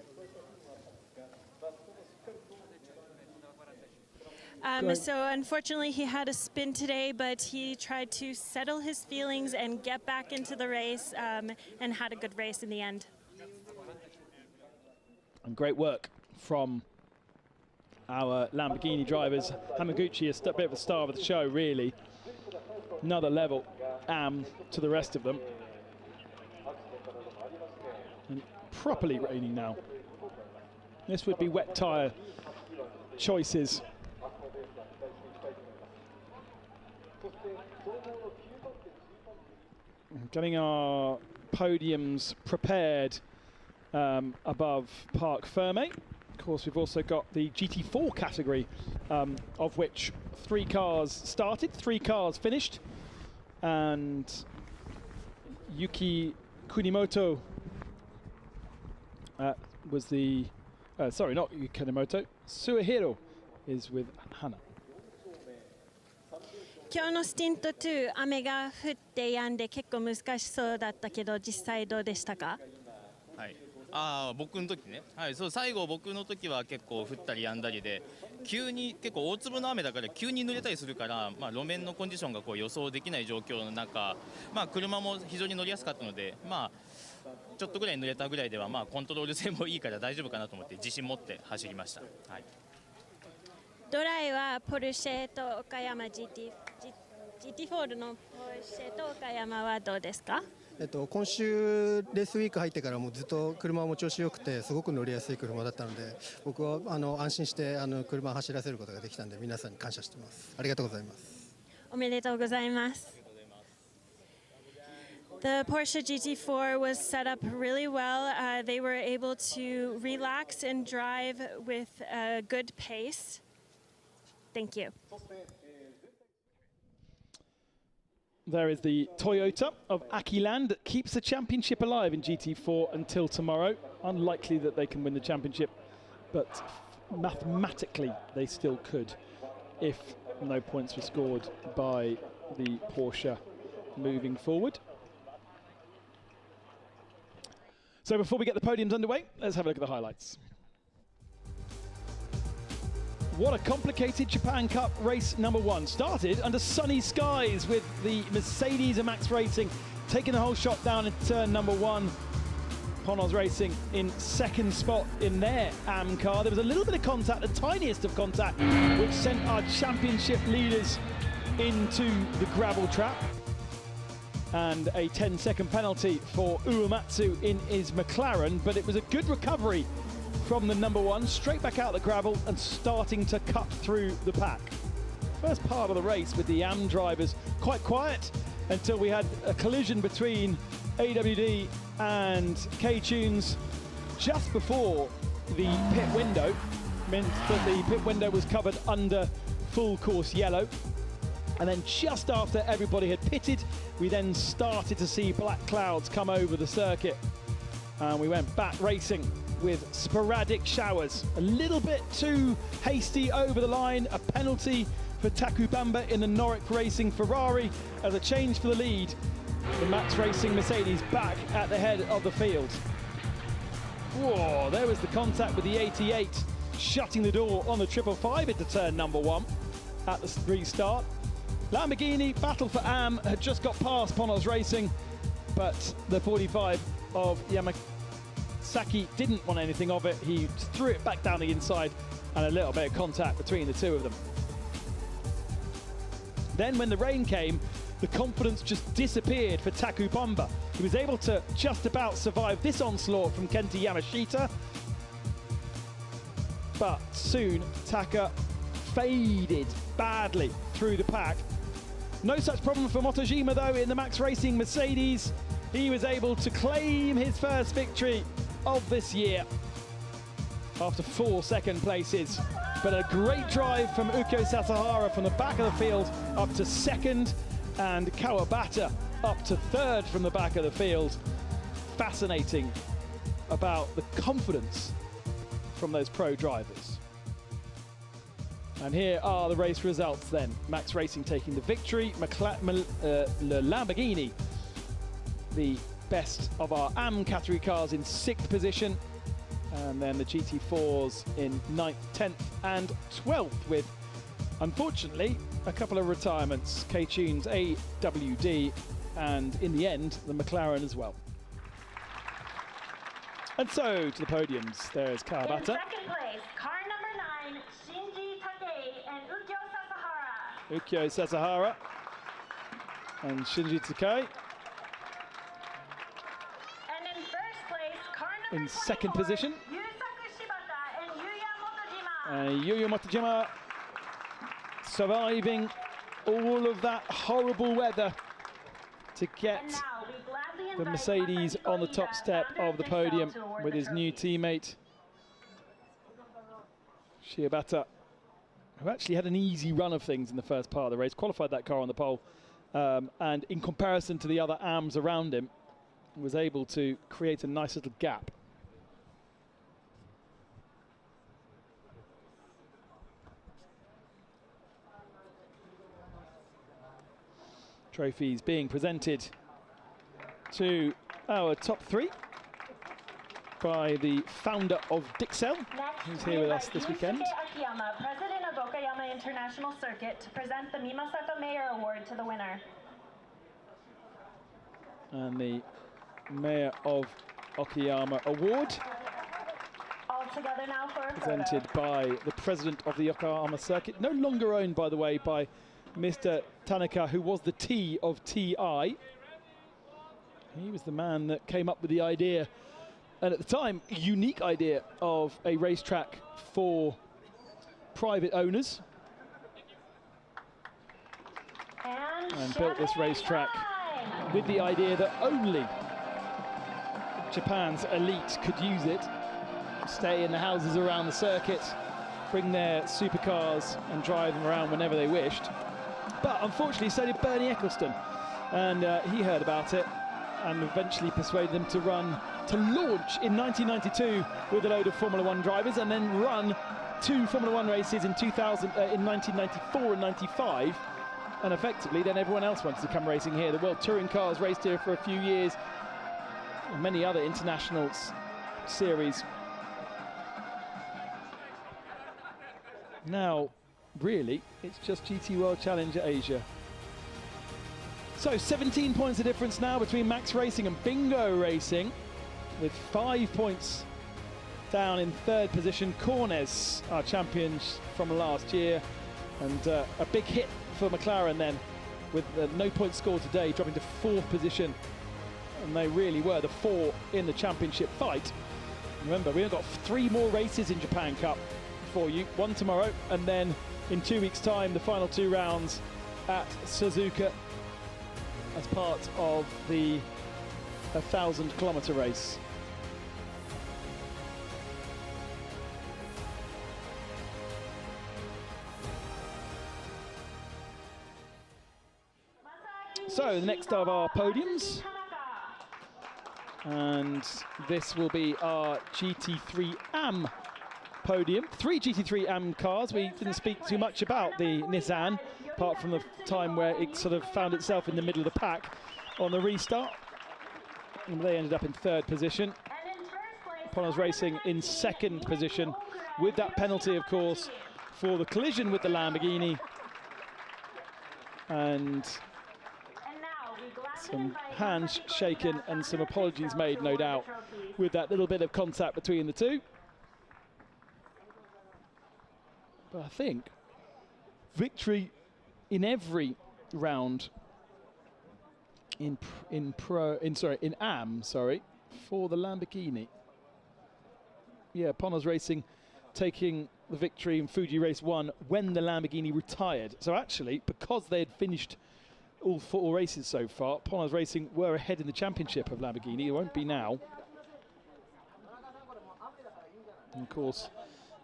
So unfortunately he had a spin today, but he tried to settle his feelings and get back into the race and had a good race in the end. And great work from our Lamborghini drivers. Hamaguchi, a bit of a star of the show, really. Another level to the rest of them. And properly raining now. This would be wet tyre choices. Getting our podiums prepared above Parc Fermé. Of course, we've also got the GT4 category, of which 3 cars started, 3 cars finished, and Yuki Kunimoto was the, sorry, not Yuki Kunimoto, Suehiro is with Hana. 今日のスティント2、雨が降って止んで結構難しそうだったけど、実際どうでしたか？はい、僕の時ね、はい、そう最後僕の時は結構降ったり止んだりで、急に結構大粒の雨だから急に濡れたりするから、路面のコンディションがこう予想できない状況の中、車も非常に乗りやすかったので、ちょっとぐらい濡れたぐらいでは、コントロール性もいいから大丈夫かなと思って自信持って走りました。はい、ドライはポルシェと岡山 GT4 のポルシェと岡山はどうですか？今週レースウィーク入ってからもずっと車も調子よくてすごく乗りやすい車だったので、僕は安心して車を走らせることができたので皆さんに感謝しています。ありがとうございます。おめでとうございます。The Porsche GT4 was set up really well. They were able to relax and drive with a good pace. Thank you. There is the Toyota of Akiland that keeps the championship alive in GT4 until tomorrow. Unlikely that they can win the championship, but mathematically they still could if no points were scored by the Porsche moving forward. So before we get the podiums underway, let's have a look at the highlights. What a complicated Japan Cup race number 1. Started under sunny skies with the Mercedes and Max Racing taking the whole shot down in turn number 1. Ponos Racing in second spot in their AM car. There was a little bit of contact, the tiniest of contact, which sent our championship leaders into the gravel trap. And a 10-second penalty for Uematsu in his McLaren, but it was a good recovery from the number 1, straight back out the gravel and starting to cut through the pack. First part of the race with the AM drivers quite quiet until we had a collision between AWD and K-Tunes just before the pit window. Meant that the pit window was covered under full course yellow. And then just after everybody had pitted, we then started to see black clouds come over the circuit. And we went back racing with sporadic showers. A little bit too hasty over the line. A penalty for Takubamba in the Norwich Racing Ferrari as a change for the lead. The Max Racing Mercedes back at the head of the field. Whoa, there was the contact with the 88, shutting the door on the 555 into turn number 1 at the restart. Lamborghini, battle for AM, had just got past Ponos Racing, but the 45 of Yamasaki didn't want anything of it. He threw it back down the inside and a little bit of contact between the two of them. Then when the rain came, the confidence just disappeared for Takubamba. He was able to just about survive this onslaught from Kenta Yamashita, but soon Taka faded badly through the pack. No such problem for Motojima though in the Max Racing Mercedes. He was able to claim his first victory of this year after 4 second places. But a great drive from Ukyo Sasahara from the back of the field up to second, and Kawabata up to third from the back of the field. Fascinating about the confidence from those pro drivers. And here are the race results then. Max Racing taking the victory, Lamborghini, the best of our AM category cars, in 6th position, and then the GT4s in 9th, 10th and 12th, with, unfortunately, a couple of retirements, K-Tunes, AWD, and in the end, the McLaren as well. And so, to the podiums, there's Kawabata. In second place, car number 9, Shinji Takei and Ukyo Sasahara. Ukyo Sasahara and Shinji Takei. And in first place, car number in second 24, position. Yusaku Shibata and Yuya Motojima. Yuya Motojima surviving all of that horrible weather to get the Mercedes on the top step of the podium with his new teammate Shibata, who actually had an easy run of things in the first part of the race, qualified that car on the pole, and in comparison to the other AMs around him, was able to create a nice little gap. Trophies being presented to our top three by the founder of Dixel, who's here with us this weekend. Akiyama, president of Okayama International Circuit, to present the Mimasaka Mayor Award to the winner. And the Mayor of Okayama Award, All together now for a presented by the president of the Okayama Circuit, no longer owned, by the way, by Mr. Tanaka, who was the T of TI. He was the man that came up with the idea, and at the time, unique idea of a racetrack for private owners, and built this racetrack with the idea that only Japan's elite could use it, stay in the houses around the circuit, bring their supercars and drive them around whenever they wished. But unfortunately, so did Bernie Eccleston, and he heard about it and eventually persuaded them to launch in 1992 with a load of Formula One drivers, and then run 2 Formula One races in 1994 and 95. And effectively, then everyone else wanted to come racing here. The World Touring Cars raced here for a few years, and many other international series. Now, really, it's just GT World Challenge Asia. So 17 points of difference now between Max Racing and Bingo Racing, with 5 points down in 3rd position. Cornes, our champions from last year, and a big hit for McLaren then, with no point score today, dropping to 4th position. And they really were the 4 in the championship fight. Remember, we've got 3 more races in Japan Cup for you, 1 tomorrow, and then in 2 weeks' time, the final 2 rounds at Suzuka as part of the 1,000-kilometer race. So the next of our podiums, and this will be our GT3 AM podium. 3 GT3 AM cars. We didn't speak too much about the Nissan, apart from the time where it sort of found itself in the middle of the pack on the restart. And they ended up in 3rd position. Ponos Racing in 2nd position, with that penalty, of course, for the collision with the Lamborghini. And some hands shaken and some apologies made, no doubt, with that little bit of contact between the two. But I think victory in every round in AM, for the Lamborghini. Yeah, Ponos Racing taking the victory in Fuji Race 1 when the Lamborghini retired. So actually, because they had finished all 4 races so far, Ponos Racing were ahead in the championship of Lamborghini. It won't be now. And of course,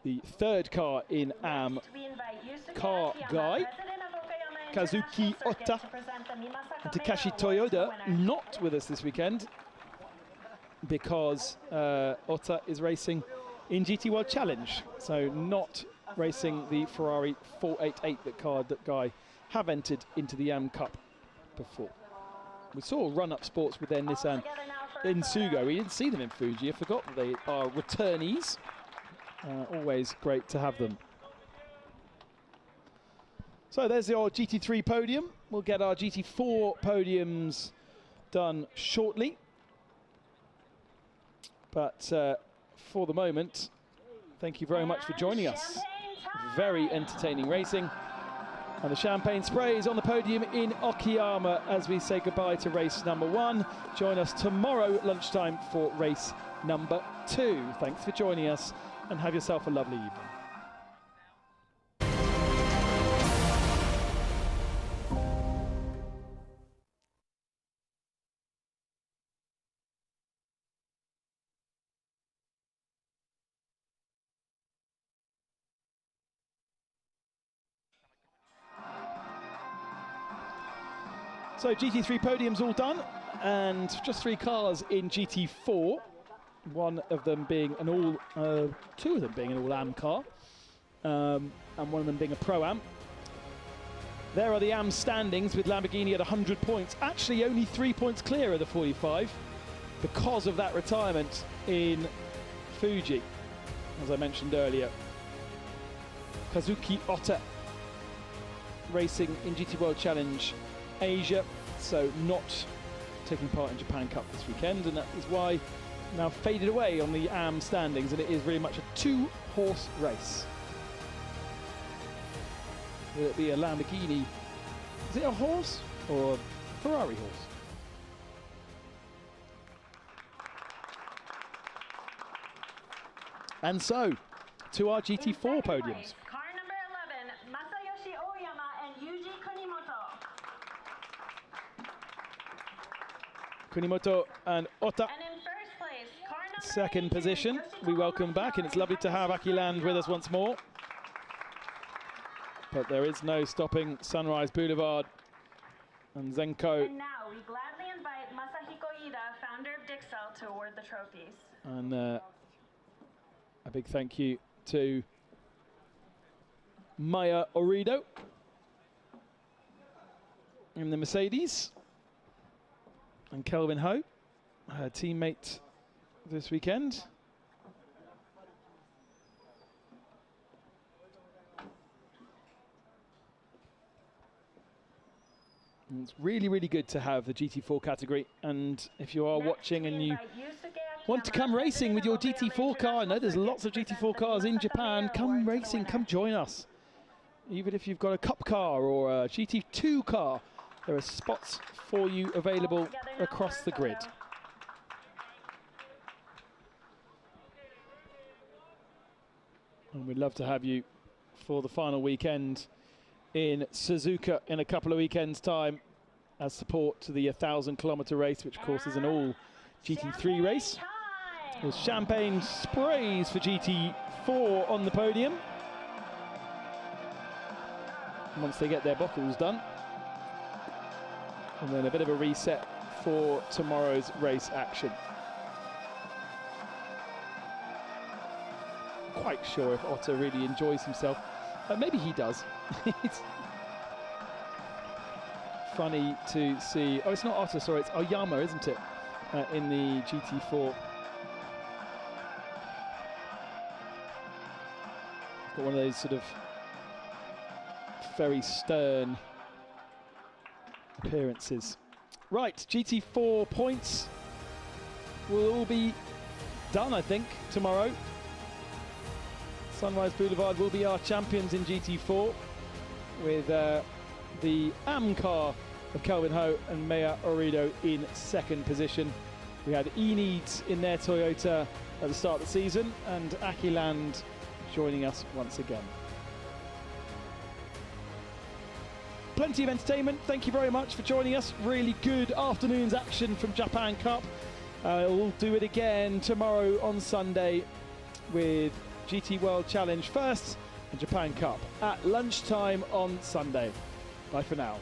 the 3rd car in AM, car guy, Kazuki Ota, and Takashi Toyoda, not with us this weekend, because Ota is racing in GT World Challenge, so not racing the Ferrari 488 that guy have entered into the AM Cup before. We saw Run-Up Sports with their Nissan in Sugo. We didn't see them in Fuji. I forgot that they are returnees. Always great to have them. So there's our GT3 podium. We'll get our GT4 podiums done shortly. But for the moment, thank you very much for joining us. Very entertaining racing. And the champagne sprays on the podium in Okayama as we say goodbye to race number 1. Join us tomorrow at lunchtime for race number 2. Thanks for joining us, and have yourself a lovely evening. So GT3 podium's all done. and just 3 cars in GT4. One of them being an all, 2 of them being an all-AM car, and one of them being a Pro-Am. There are the AM standings with Lamborghini at 100 points. Actually, only 3 points clear of the 45 because of that retirement in Fuji, as I mentioned earlier. Kazuki Ota racing in GT World Challenge Asia, so not taking part in Japan Cup this weekend, and that is why now faded away on the AM standings, and it is very much a 2-horse race. Will it be a Lamborghini? Is it a horse or a Ferrari horse? And so, to our GT4 podiums. Car number 11, Masayoshi Oyama and Yuji Kunimoto. Kunimoto and Ota. And in first place, car number Second 18, position. We welcome back, and it's lovely to have Aki Land with us once more. But there is no stopping Sunrise Boulevard and Zenko. And now we gladly invite Masahiko Ida, founder of Dixel, to award the trophies. And a big thank you to Maya Orido in the Mercedes, and Kelvin Ho, her teammate this weekend. And it's really, really good to have the GT4 category, and if you are watching and you want to come racing with your GT4 car, I know there's lots of GT4 cars in Japan, come racing, come join us. Even if you've got a Cup car or a GT2 car, there are spots for you available across the grid. And we'd love to have you for the final weekend in Suzuka in a couple of weekends' time as support to the 1,000-kilometre race, which of course is an all GT3 race. There's champagne sprays for GT4 on the podium once they get their bottles done. And then a bit of a reset for tomorrow's race action. Quite sure if Otta really enjoys himself. Maybe he does. It's funny to see. Oh, it's not Otta, sorry, it's Oyama, isn't it? In the GT4. Got one of those sort of very stern appearances. Right, GT4 points will all be done, I think, tomorrow. Sunrise Boulevard will be our champions in GT4 with the AM car of Kelvin Ho and Maya Orido in second position. We had Enid in their Toyota at the start of the season, and Aki Land joining us once again. Plenty of entertainment. Thank you very much for joining us. Really good afternoon's action from Japan Cup. We'll do it again tomorrow on Sunday with GT World Challenge first and Japan Cup at lunchtime on Sunday. Bye for now.